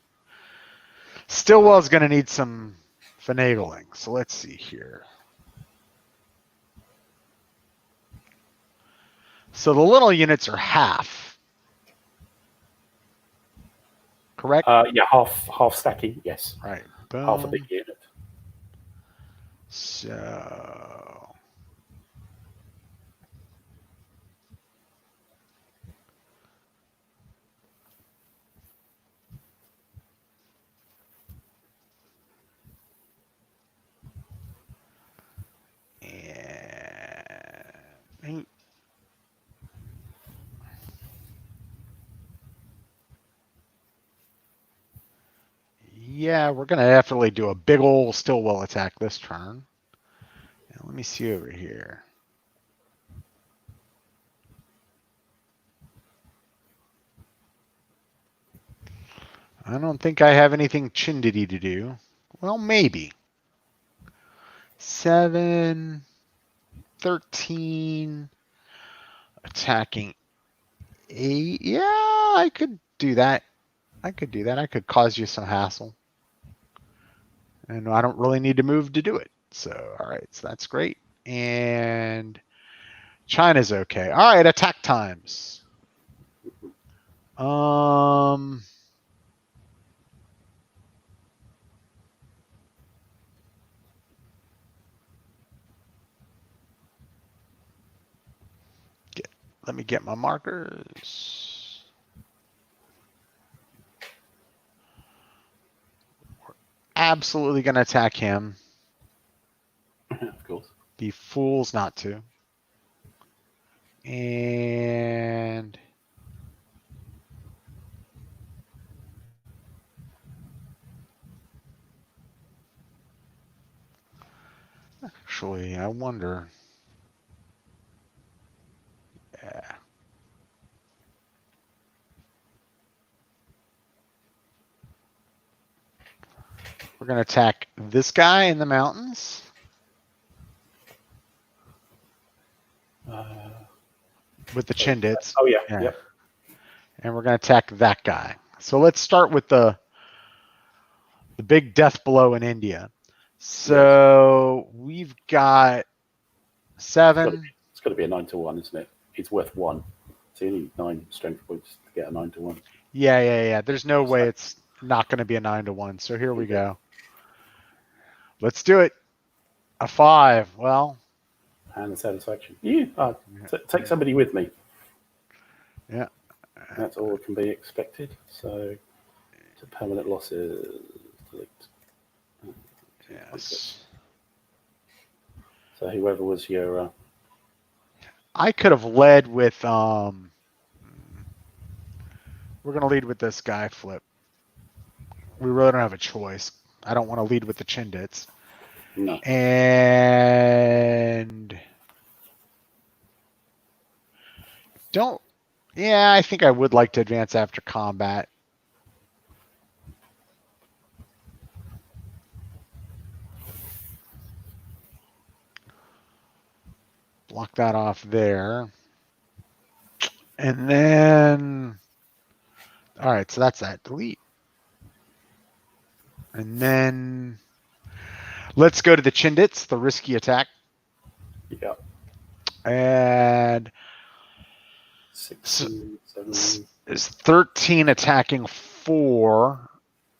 Stillwell's going to need some finagling. So let's see here. So the little units are half. Correct? Yeah, half stacking, yes. Right. Boom. Half a big unit. So and yeah, we're going to definitely do a big old Stillwell attack this turn. Now, let me see over here. I don't think I have anything Chindity to do. Well, maybe. 7, 13, attacking 8. Yeah, I could do that. I could cause you some hassle. And I don't really need to move to do it. So, all right, so that's great. And China's okay. All right, attack times. Let me get my markers. We're absolutely going to attack him. Of course. Be fools not to. And actually, I wonder. Yeah. We're going to attack this guy in the mountains. With the Chindits. Oh, yeah. Yep. And we're going to attack that guy. So let's start with the big death blow in India. So yes. We've got 7. It's got to be a 9-1, isn't it? It's worth 1. So you need 9 strength points to get a 9-1. Yeah. There's no way it's not going to be a 9-1. So here we go. Let's do it. A 5. Well. And the satisfaction. Take somebody with me. Yeah. That's all that can be expected. So, to permanent losses. Delete. Yes. So whoever was your... I could have led with... We're going to lead with this guy, Flip. We really don't have a choice. I don't want to lead with the Chindits. No. And... Yeah, I think I would like to advance after combat. Block that off there. And then... All right, so that's that. Delete. And then... Let's go to the Chindits, the risky attack. Yeah. And... 16, 17. Is 13 attacking 4.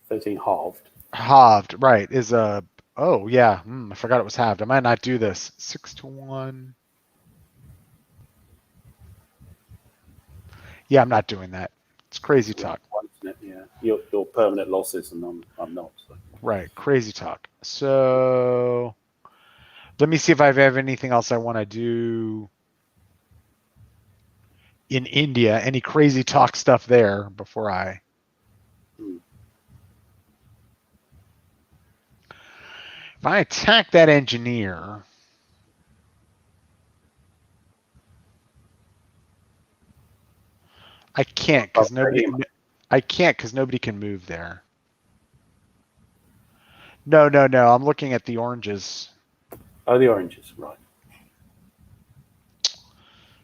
13 halved. Halved, right, is a... Oh, yeah. I forgot it was halved. I might not do this. 6-1. Yeah, I'm not doing that. It's crazy talk. Isn't it? Yeah. You're permanent losses, and I'm not. So. Right, crazy talk. So let me see if I have anything else I want to do in India. Any crazy talk stuff there before I... If I attack that engineer... I can't because nobody can move there. No. I'm looking at the oranges. Oh, the oranges, right.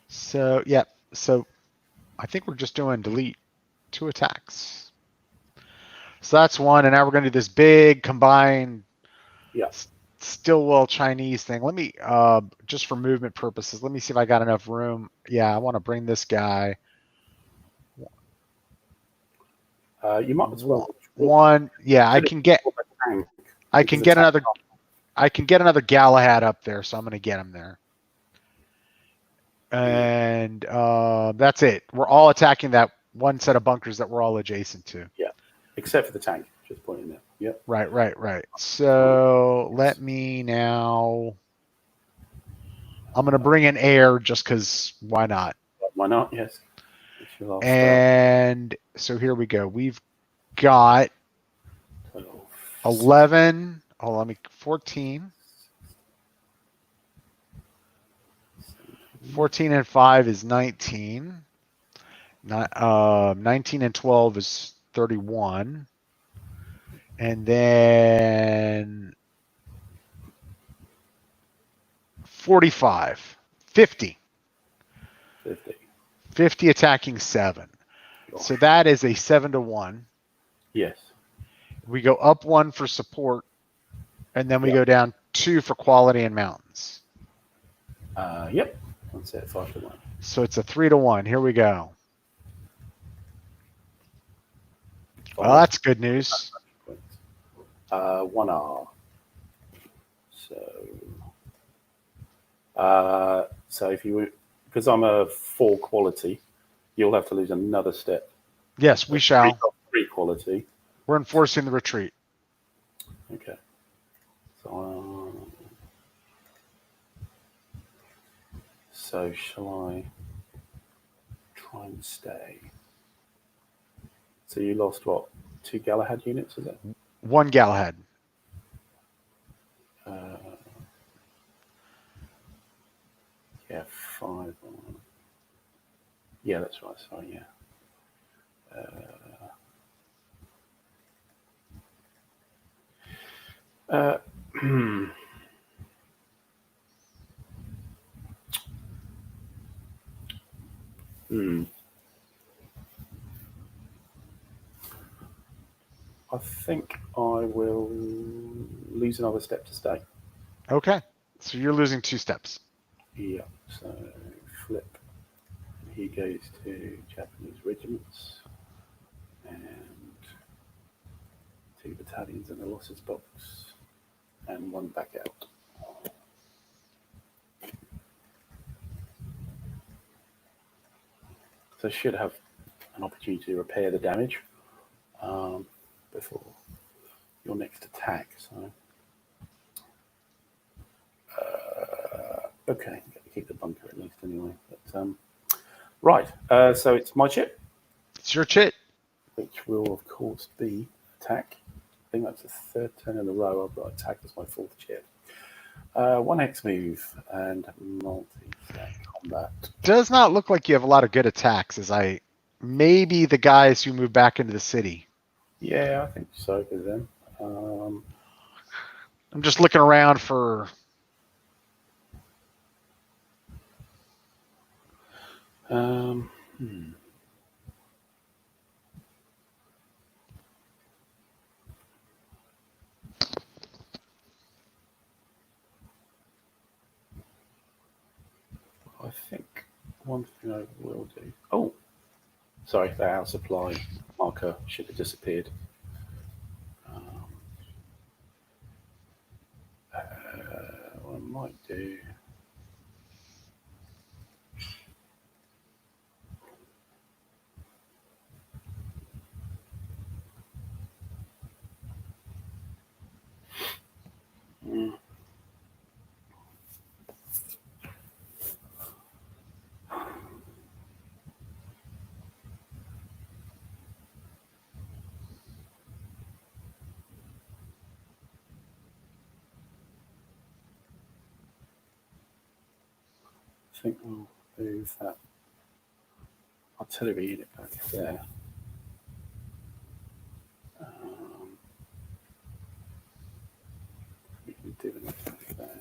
So, yeah. So I think we're just doing delete 2 attacks. So that's one. And now we're going to do this big combined Stillwell Chinese thing. Let me, just for movement purposes, let me see if I got enough room. Yeah, I want to bring this guy. You might as well. One. Yeah, I can get another Galahad up there, so I'm going to get him there. And that's it. We're all attacking that one set of bunkers that we're all adjacent to. Yeah, except for the tank. Just pointing there. Yep. Right. So let me now. I'm going to bring in air just because why not? Why not? Yes. And so here we go. We've got 11. Oh, let me 14. 14 and 5 is 19. 19 and 12 is 31. And then 45. 50. 50 attacking 7. So that is a 7-1. Yes. We go up 1 for support, and then we go down 2 for quality and mountains. Yep. That's it. 5-1. So it's a 3-1. Here we go. Well, that's good news. 1R. So if you, because I'm a 4 quality, you'll have to lose another step. Yes, we shall. 3 quality. We're enforcing the retreat. Okay. So shall I try and stay? So you lost what? 2 Galahad units, is it? 1 Galahad. Yeah, 5. Yeah, that's right. Sorry, yeah. I think I will lose another step to stay. Okay. So you're losing 2 steps. Yeah. So flip. He goes to Japanese regiments and 2 battalions in the losses box and 1 back out. So I should have an opportunity to repair the damage before your next attack. So, okay, keep the bunker at least anyway. But, right, so it's my chit. It's your chit. Which will, of course, be attack. I think that's the 3rd turn in a row I've got attack as my 4th chit. 1 X move and multi-set combat. Does not look like you have a lot of good attacks, maybe the guys who move back into the city. Yeah, I think so for them. I'm just looking around for. I think one thing I will do. Oh, sorry, the out supply marker should have disappeared. What I might do. I think we'll move that artillery unit back there. We can do it back there.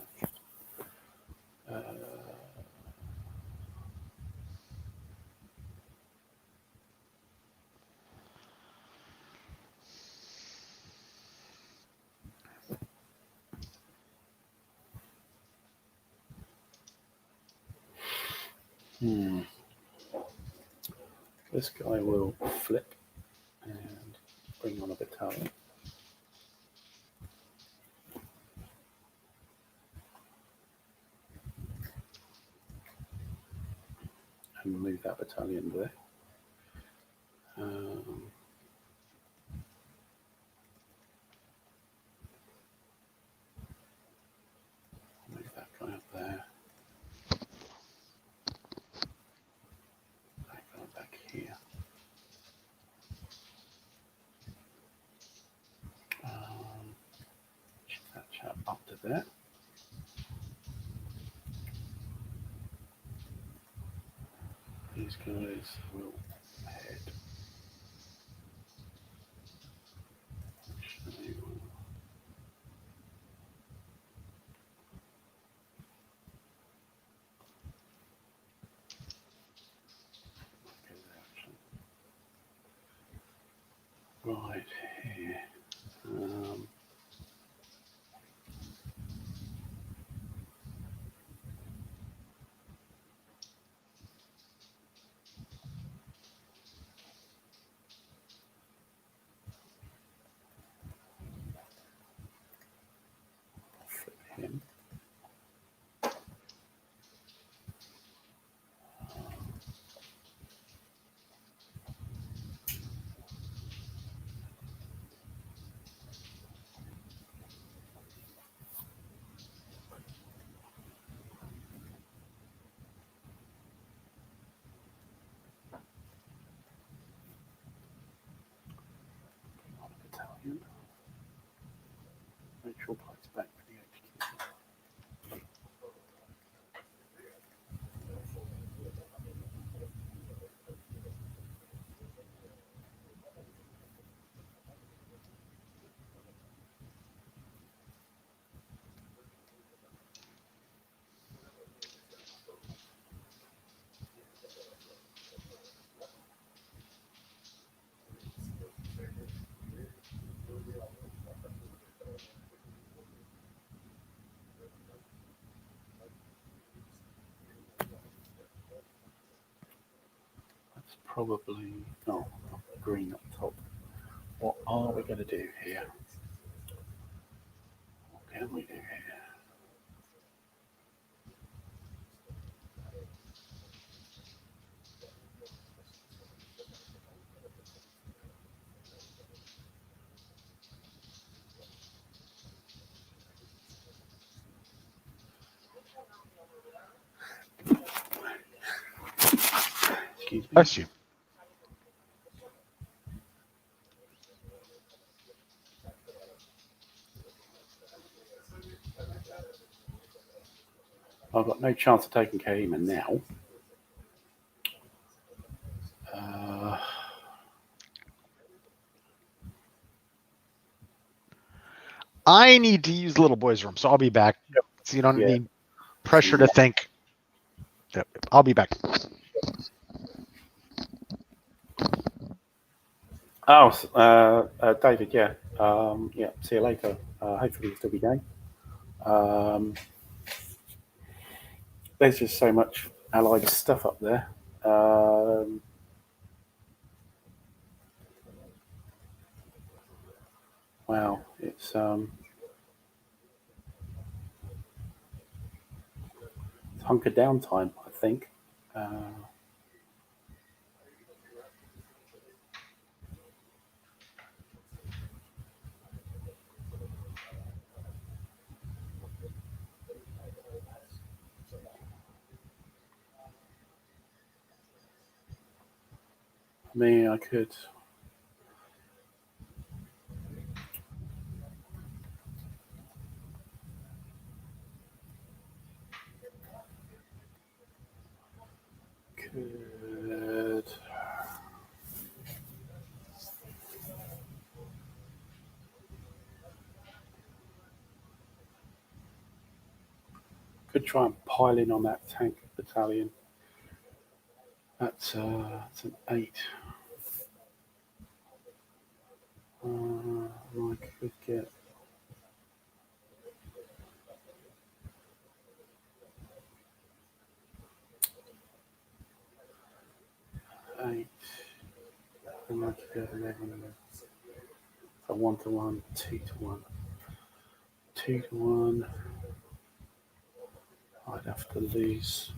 This guy will flip and bring on a battalion. And move that battalion there. Move that guy up there. That guy back here. That chap up to there. These guys will head. Right here. Flip him. Battalion. Neutral place back for the HQ. That's probably green up top. What are we going to do here? What can we do here? Excuse me. Bless you. I've got no chance of taking Kohima now. I need to use Little Boy's room, so I'll be back. Yep. So you don't need pressure to think. Yep. I'll be back. Oh, David, yeah. Yeah, see you later. Hopefully you'll still be going. There's just so much allied stuff up there. Wow, it's hunker down time, I think. I mean, I could. Could could try and pile in on that tank battalion. That's an 8. I could get 8. And I could get 11. A 1-to-1, 2-to-1, 2-to-1. I'd have to lose.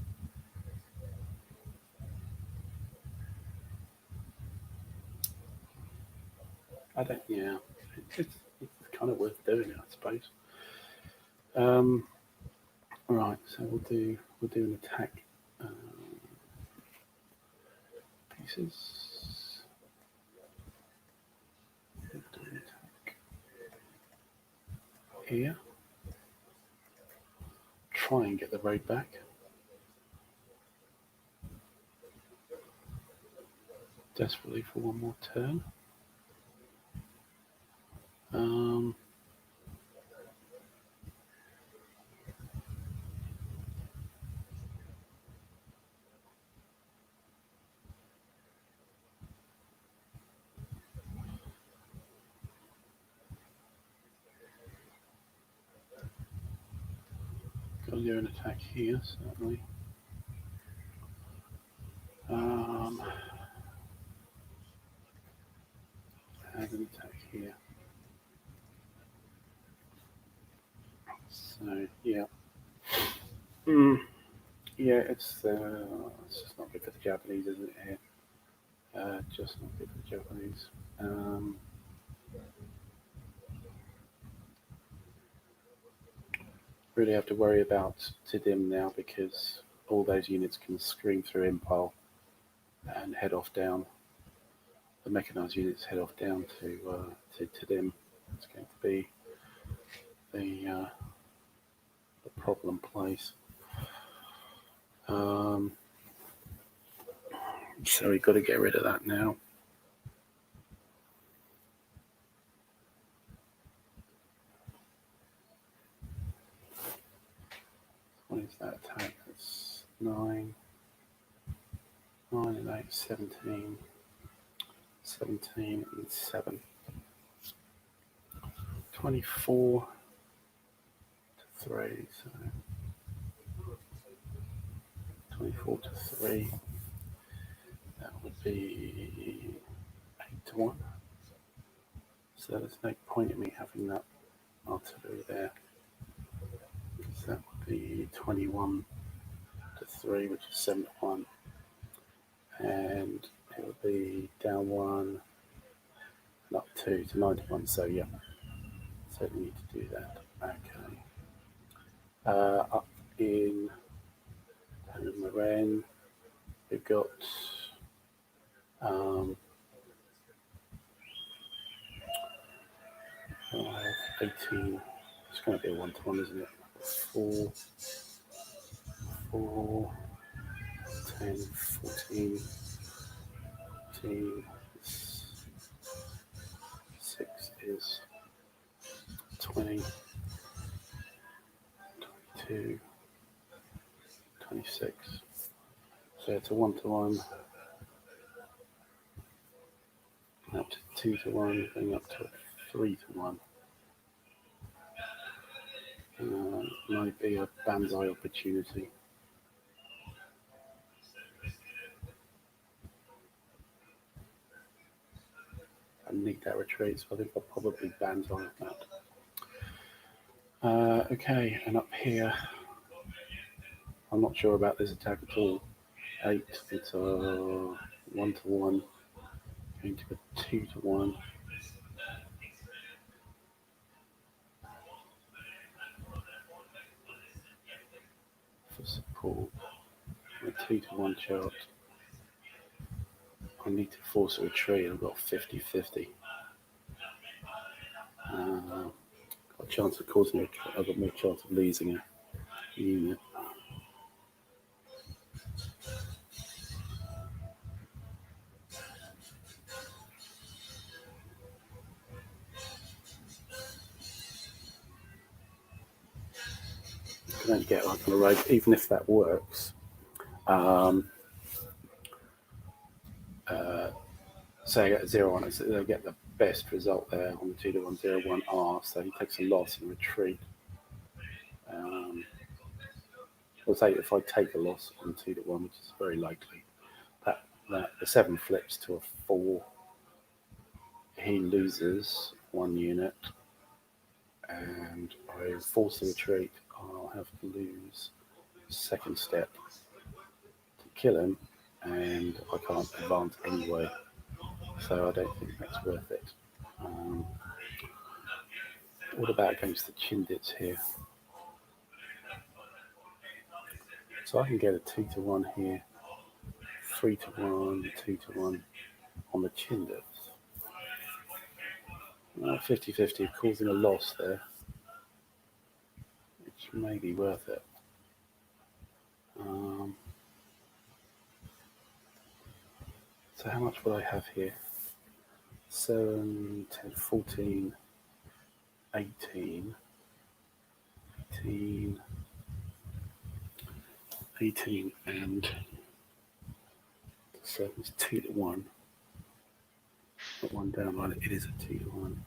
I don't. Yeah, it's kind of worth doing it, I suppose. Right, so we'll do an attack pieces. We'll do an attack here. Try and get the road back. Desperately for one more turn. Got to do an attack here, certainly. Have an attack here. So yeah. Yeah, it's just not good for the Japanese, isn't it? Here, just not good for the Japanese. Really have to worry about Tidim now because all those units can scream through Imphal and head off down. The mechanized units head off down to Tidim. It's going to be the problem place. So we've got to get rid of that now. What is that attack? That's 9 and 8, 17, 17 and 7. 24 to 3, so 24 to 3. That would be 8-1. So there's no point in me having that artillery there. Because that would be 21 to 3, which is 7-1. And it would be down 1 and up 2 to 9-1. So yeah, certainly need to do that. Okay. Up in Marin, we've got 18. It's going to be a 1-to-1, isn't it? 4, 10, 14, 15, 6 is 20, 22, 26. So it's a 1-to-1, up to 2-to-1, going up to 3-to-1. Might be a banzai opportunity. I need that retreat, so I think I'll probably banzai that. Okay, and up here, I'm not sure about this attack at all. 8, it's a 1-to-1, going to a 2-to-1. For support, a 2-to-1 chart. I need to force a retreat. I've got 50-50. Got a chance of causing it. I've got more chance of losing a unit. can only get like on the road, even if that works. Say I get a 0 on it, so they'll get the best result there on the 2-1-0-1R. So he takes a loss and retreat. We'll say if I take a loss on 2-1, which is very likely, that the 7 flips to a 4. He loses 1 unit, and I force a retreat. I'll have to lose second step to kill him, and I can't advance anyway. So I don't think that's worth it. What about against the Chindits here? So I can get a 2-1 here, 3-1, 2-1 on the Chindits. 50-50 of causing a loss there, which may be worth it. So how much would I have here? 7, 10, 14, 18, 18, and 7 is 2-1. Not 1 down, right? It is a 2-1.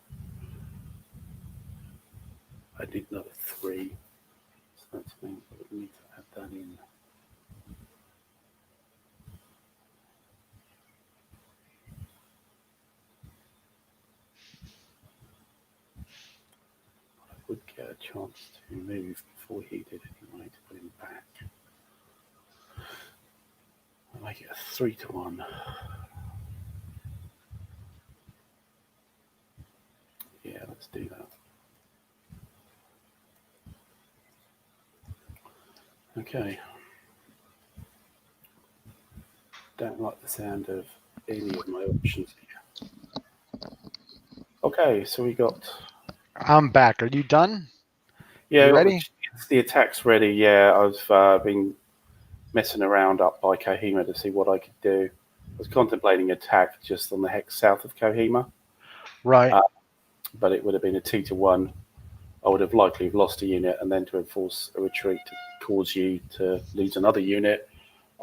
I need another 3, so that means I would need to add that in. I would get a chance to move before he did anyway to put him back. I'll make it a 3-1. Yeah, let's do that. Okay. Don't like the sound of any of my options here. Okay, so we got... I'm back. Are you done? Yeah, you ready? The attack's ready. Yeah, I've been messing around up by Kohima to see what I could do. I was contemplating attack just on the hex south of Kohima. Right. But it would have been a 2-1. I would have likely lost a unit, and then to enforce a retreat to cause you to lose another unit,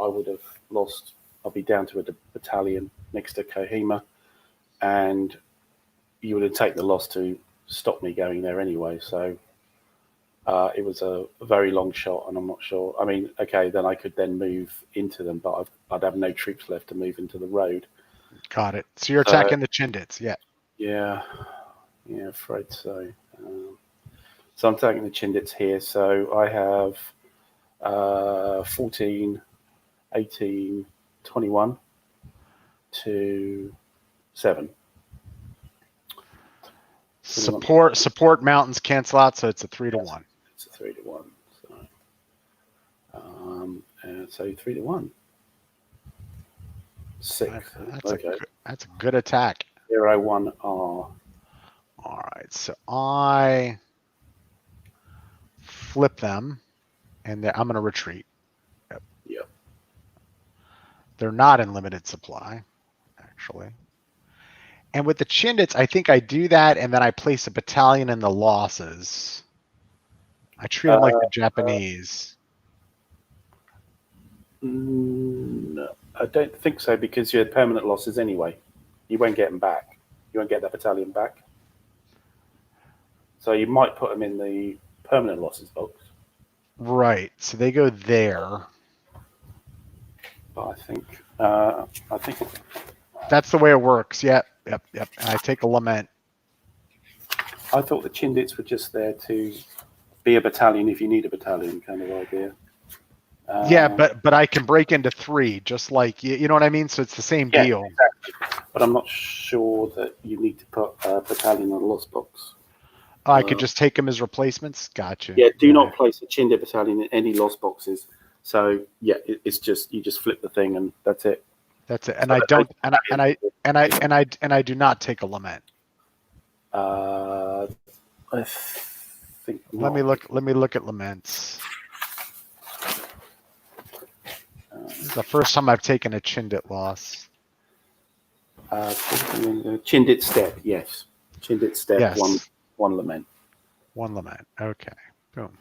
I would have lost. I'll be down to a battalion next to Kohima, and you would have taken the loss to stop me going there anyway. So it was a very long shot, and I'm not sure. I mean, okay, then I could then move into them, but I'd have no troops left to move into the road. Got it. So you're attacking the Chindits, yeah. Yeah, afraid so. So I'm taking the Chindits here. So I have 14, 18, 21 to 7. Support mountains cancel out, so it's a 3-1. It's a 3-1. So 3-1. 6. That's a good attack. 0-1R. All right, so I flip them, and I'm going to retreat. Yep. They're not in limited supply, actually. And with the Chindits, I think I do that, and then I place a battalion in the losses. I treat them like the Japanese. No, I don't think so, because you had permanent losses anyway. You won't get them back. You won't get that battalion back. So you might put them in the permanent losses box. Right. So they go there. But I think that's the way it works. Yep. And I take a lament. I thought the Chindits were just there to be a battalion if you need a battalion kind of idea. Yeah, but I can break into 3, just like you know what I mean. So it's the same deal. Exactly. But I'm not sure that you need to put a battalion on a loss box. I could just take them as replacements. Gotcha. Yeah, do not place a Chindit battalion in any loss boxes. So yeah, it's just you just flip the thing and that's it. That's it. And I don't. And I do not take a lament. I think. Let me look at laments. This is the first time I've taken a Chindit loss. Chindit step, yes. Chindit step, yes. One lament. 1 lament. Okay. Boom.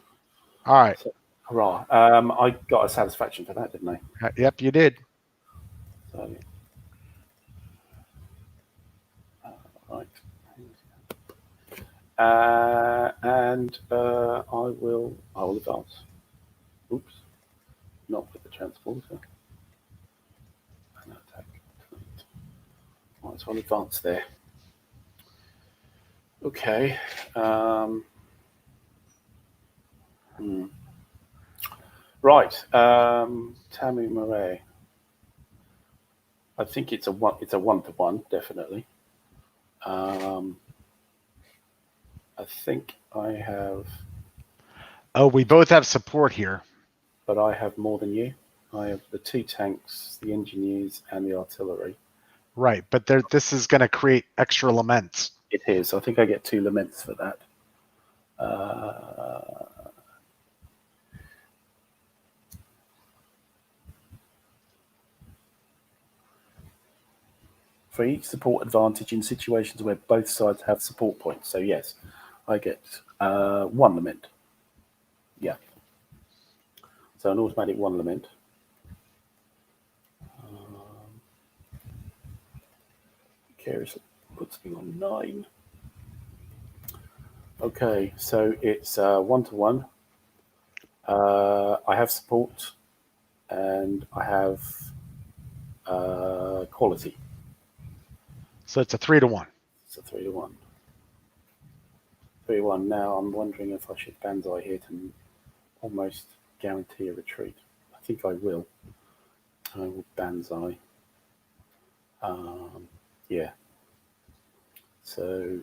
All right. Hurrah. I got a satisfaction for that, didn't I? Yep, you did. So, right. And I will advance. Oops. Not with the transporter. And attack. Right, so I'll advance there. Okay. Right. Tamu Murray. I think it's a 1-to-1, definitely. I think I have. Oh, we both have support here. But I have more than you. I have the 2 tanks, the engineers, and the artillery. Right, but this is going to create extra laments. It is. I think I get 2 laments for that. For each support advantage in situations where both sides have support points. So yes, I get 1 lament. Yeah. So an automatic 1 lament. Carries puts me on 9. Okay, so it's 1-to-1. I have support, and I have quality. So it's a 3-to-1. It's a 3-to-1. 3-1. Now I'm wondering if I should banzai here to almost guarantee a retreat. I think I will. I will banzai. Yeah. So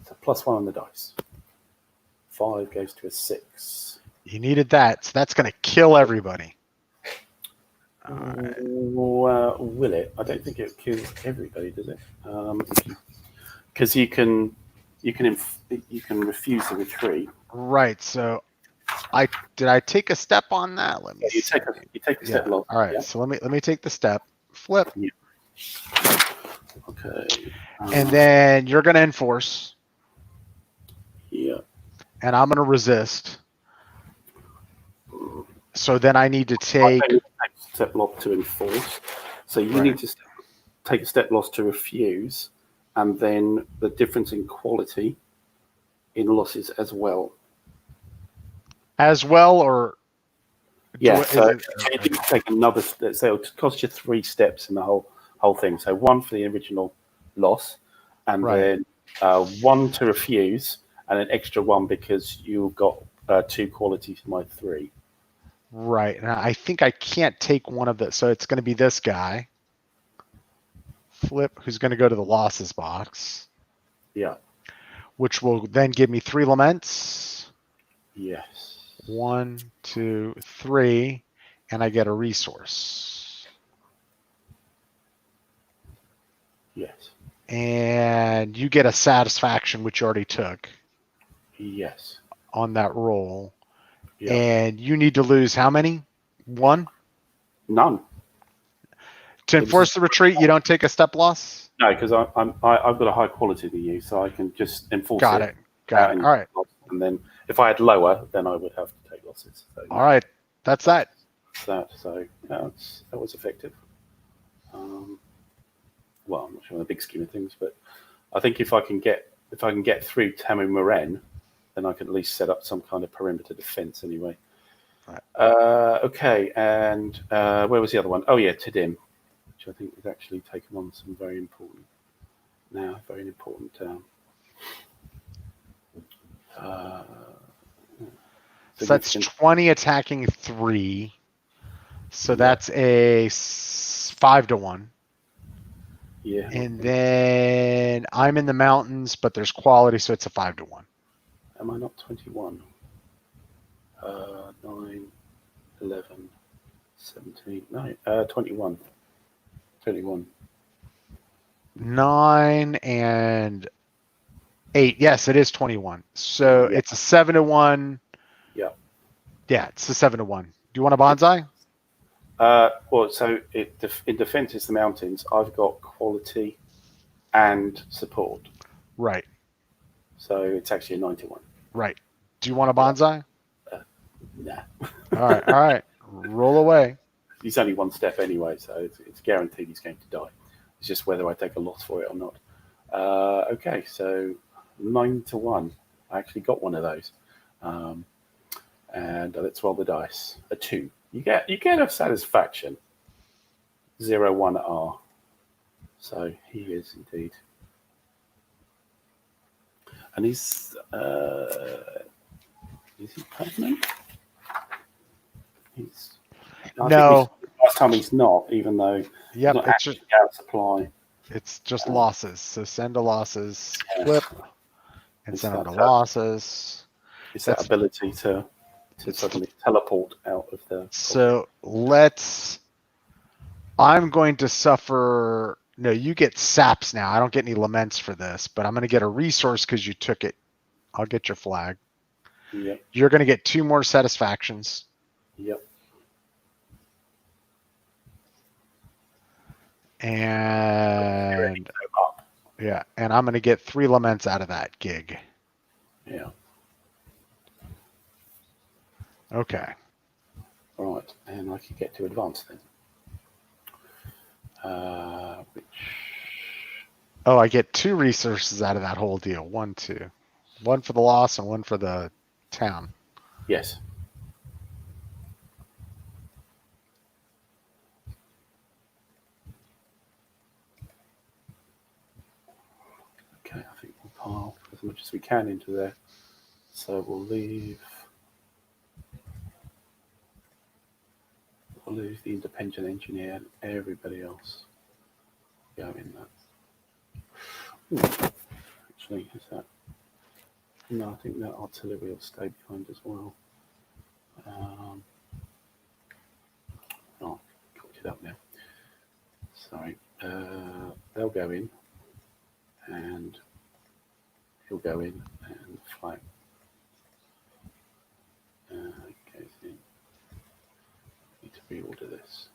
it's a +1 on the dice. 5 goes to a 6. You needed that, so that's going to kill everybody. Will it? I don't think it kills everybody, does it? Because you can refuse the retreat. Right. So, did I take a step on that? Let me. You take a step loss. All right. Yeah. So let me take the step. Flip. Yeah. Okay. And then you're going to enforce. Yeah. And I'm going to resist. So then I need to take a step loss to enforce. So you need to take a step loss to refuse, and then the difference in quality in losses as well. As well, or yeah. So you need to take another. Let's say it'll cost you 3 steps in the whole thing. So 1 for the original loss, and then 1 to refuse, and an extra 1 because you've got 2 quality to my 3. Right. And I think I can't take one of the. So it's going to be this guy. Flip, who's going to go to the losses box. Yeah. Which will then give me 3 laments. Yes. 1, 2, 3, and I get a resource. Yes. And you get a satisfaction, which you already took. Yes. On that roll. Yeah. And you need to lose how many? 1? None. To enforce the retreat, you don't take a step loss? No, because I've got a high quality than you, so I can just enforce Got it. Got it. All right. And then if I had lower, then I would have to take losses. So, all right. That's that. So that was effective. Well, I'm not sure in the big scheme of things, but I think if I can get through Tamu Moran, then I can at least set up some kind of perimeter defense anyway. Right. Okay, and where was the other one? Oh yeah, Tidim, which I think has actually taken on some very important so that's 20 attacking 3. So that's a 5-to-1. Yeah. And then I'm in the mountains, but there's quality, so it's a 5-to-1. Am I not 21? 9, 11, 17, 21. 21. 9 and 8. Yes, it is 21. So it's a 7-to-1. Yeah. Yeah, it's a 7-to-1. Do you want a bonsai? Well, so in defense is the mountains. I've got quality and support. Right. So it's actually a 91. Right. Do you want a bonsai? Nah. All right. Roll away. He's only one step anyway, so it's guaranteed he's going to die. It's just whether I take a loss for it or not. Okay, so 9-1. I actually got one of those. And let's roll the dice. A 2. You get a satisfaction. 0-1 R. So he is indeed. And is he permanent? No. Last time he's not, even though Yep, he's not it's actually out of supply. It's just losses. So send to losses, Yeah. flip, and It's send them to that, losses. It's that ability to suddenly teleport out of the. So I'm going to suffer. No, you get saps now. I don't get any laments for this, but I'm going to get a resource because you took it. I'll get your flag. Yep. You're going to get 2 more satisfactions. Yep. And yeah, and I'm going to get 3 laments out of that gig. Yeah. Okay. All right, and I can get to advance then. Oh, I get 2 resources out of that whole deal. 1, 2. 1 for the loss and 1 for the town. Yes. Okay, I think we'll pile as much as we can into there. So we'll leave the independent engineer and everybody else go in that. Actually, is that? No, I think that artillery will stay behind as well. Cooked it up now. Sorry. They'll go in, and he'll go in and flag. Goes in. Need to reorder this.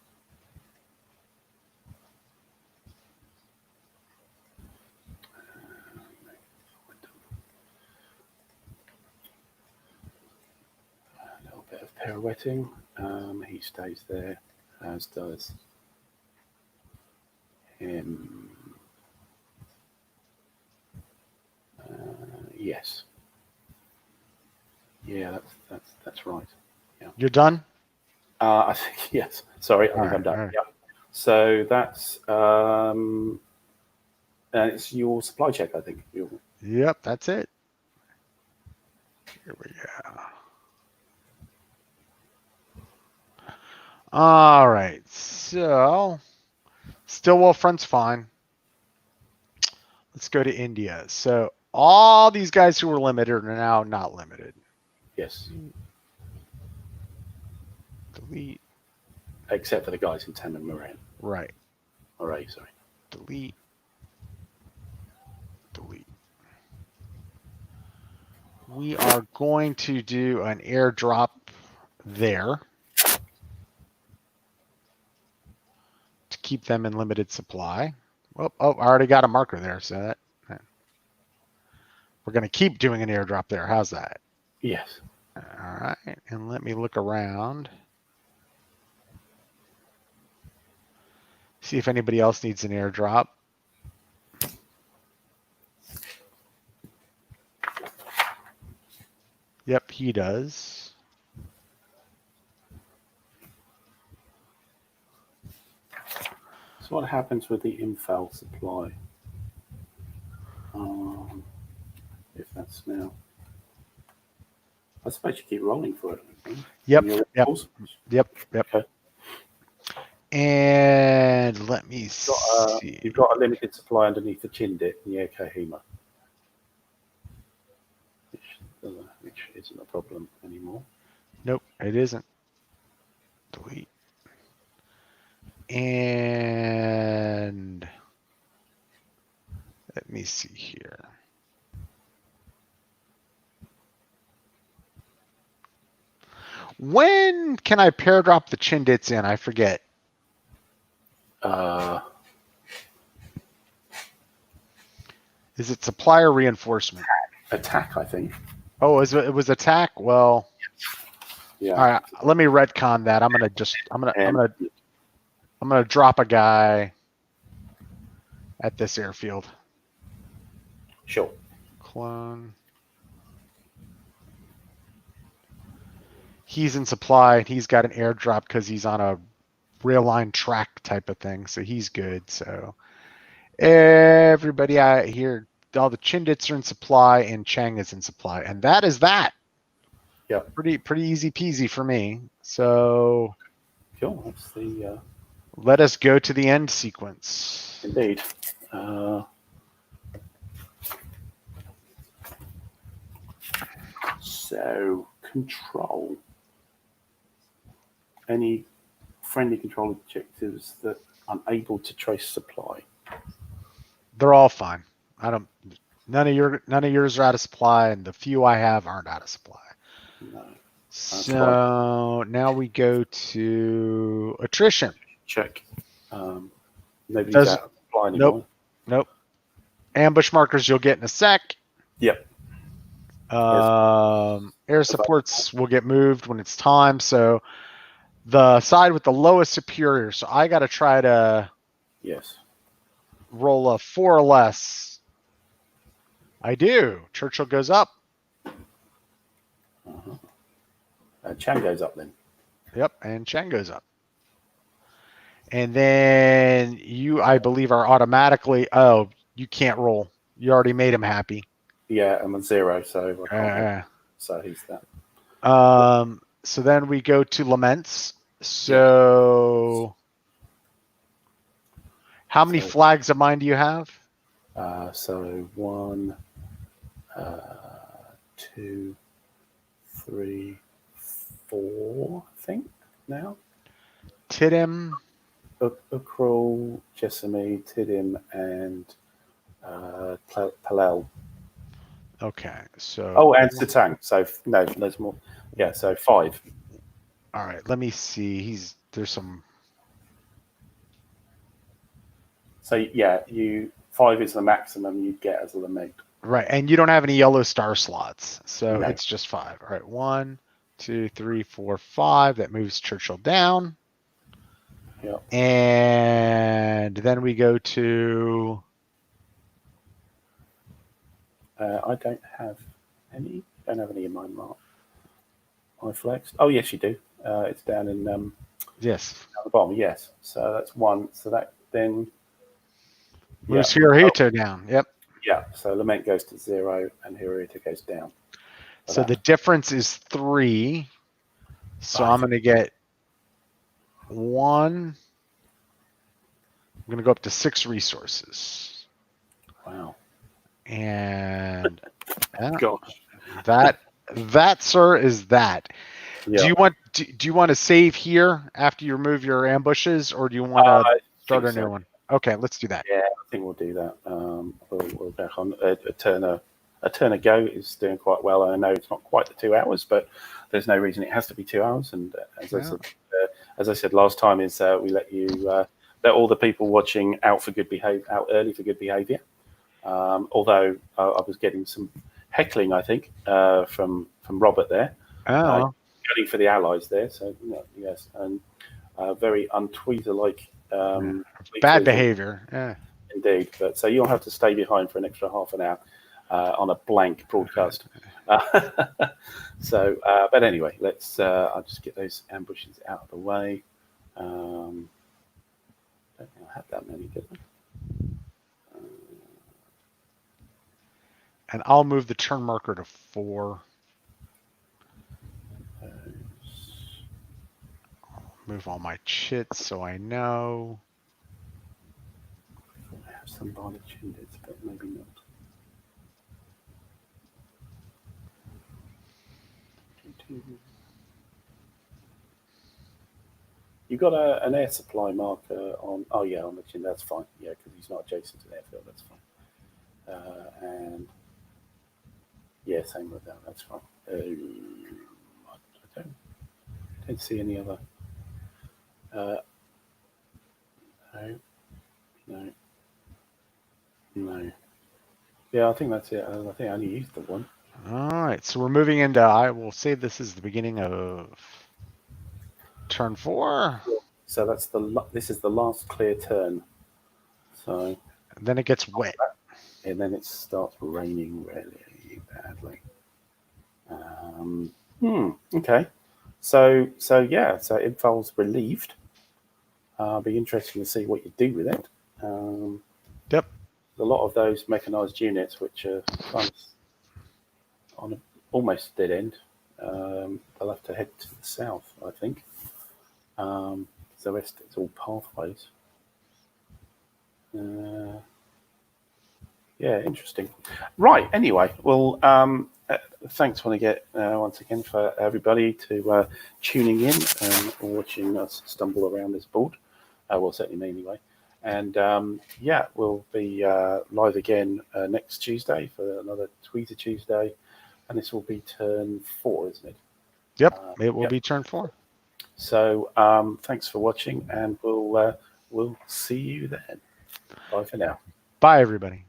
A little bit of pirouetting. He stays there, as does him. Yes. Yeah, that's right. Yeah. You're done? I think yes. Sorry, I think I'm done. Right. Yeah. So that's it's your supply check, I think. Yep, that's it. Here we go. All right, so Stillwell Front's fine. Let's go to India. So all these guys who were limited are now not limited. Yes. Delete. Except for the guys in Tam and Moran. Right. All right, sorry. Delete. Delete. We are going to do an airdrop there to keep them in limited supply. Well, I already got a marker there, so that we're going to keep doing an airdrop there. How's that? Yes. All right, and let me look around. See if anybody else needs an airdrop. Yep, he does. So what happens with the Imphal supply? If that's now, I suppose you keep rolling for it. Yep. Yep. Okay. And let me see. You've got a limited supply underneath the Chindit near Kohima, which isn't a problem anymore. Nope, it isn't. Delete. And let me see here. When can I pair drop the Chindits in? I forget. Is it supply or reinforcement? Attack, I think. Oh, it was attack? Well, Yeah. All right, let me retcon that. I'm gonna drop a guy at this airfield. Sure. Clone. He's in supply. He's got an airdrop because he's on a rail line track type of thing, so he's good. So everybody out here, all the Chindits are in supply, and Chang is in supply, and that is that. Yeah. Pretty easy peasy for me. So Cool. That's the. Let us go to the end sequence. Indeed. So, control. Any friendly control objectives that I'm able to trace supply. They're all fine. None of yours are out of supply, and the few I have aren't out of supply. No. So now we go to attrition. Check. Nobody's out of supply anymore. Nope. Ambush markers you'll get in a sec. Yep. Air supports will get moved when it's time. So the side with the lowest superior. So I got to try to roll a 4 or less. I do. Churchill goes up. Chang goes up then. Yep, and Chang goes up. And then you, I believe, are automatically. Oh, you can't roll. You already made him happy. Yeah, I'm on 0, so I can't. So he's that. So then we go to laments. So how many flags of mine do you have? So 1, 2, 3, 4, I think now. Tiddim, Ukrul, Jessamy, Tiddim, and Palel. Okay, so. Oh, and Satang. So no, there's more. Yeah, so 5. All right, let me see. There's some. So yeah, 5 is the maximum you'd get as a lament. Right, and you don't have any yellow star slots, so No. it's just 5. All right, 1, 2, 3, 4, 5. That moves Churchill down. Yeah. And then we go to. I don't have any. Don't have any in my mark. I flexed. Oh yes, you do. It's down in Yes. Down the bottom. Yes. So that's 1. So that then moves Hirohito down. Yep. Yeah. So lament goes to 0, and Hirohito goes down. So the difference is 3. So I'm going to get 1. I'm going to go up to 6 resources. Wow. And gosh, that sir is that. Yeah. Do you want to save here after you remove your ambushes, or do you want to start a new one? Okay, let's do that. Yeah, I think we'll do that. We'll back on a turn ago is doing quite well. I know it's not quite the 2 hours, but there's no reason it has to be 2 hours. And as I said last time, is we let you let all the people watching out early for good behaviour. Although I was getting some heckling, I think, from Robert there. Gunning for the allies there. So yes, and very untweezer-like. Bad behavior. Yeah. Indeed. But so you'll have to stay behind for an extra half an hour on a blank broadcast. But anyway, I'll just get those ambushes out of the way. I don't think I had that many, did I? And I'll move the turn marker to 4. Move all my chits so I know. I have some body Chindits, but maybe not. You got an air supply marker on? Oh yeah, on the chin. That's fine. Yeah, because he's not adjacent to the airfield. That's fine. And yeah, same with that. That's fine. I don't see any other. No. Yeah, I think that's it. I think I only used the 1. All right, so we're moving into, I will say this is the beginning of turn 4. So this is the last clear turn. So And then it gets wet. and then it starts raining really badly. Okay. So yeah. So Imphal's relieved. Be interesting to see what you do with it. Yep. A lot of those mechanized units, which are kind of on a, almost dead end, they'll have to head to the south, I think. The rest it's all pathways. Yeah, interesting. Right. Anyway, well, thanks once again for everybody to tuning in and watching us stumble around this board. Well, certainly me anyway. And yeah, we'll be live again next Tuesday for another Tweezer Tuesday, and this will be turn 4, isn't it? Yep, it will be turn 4. So thanks for watching, and we'll see you then. Bye for now. Bye, everybody.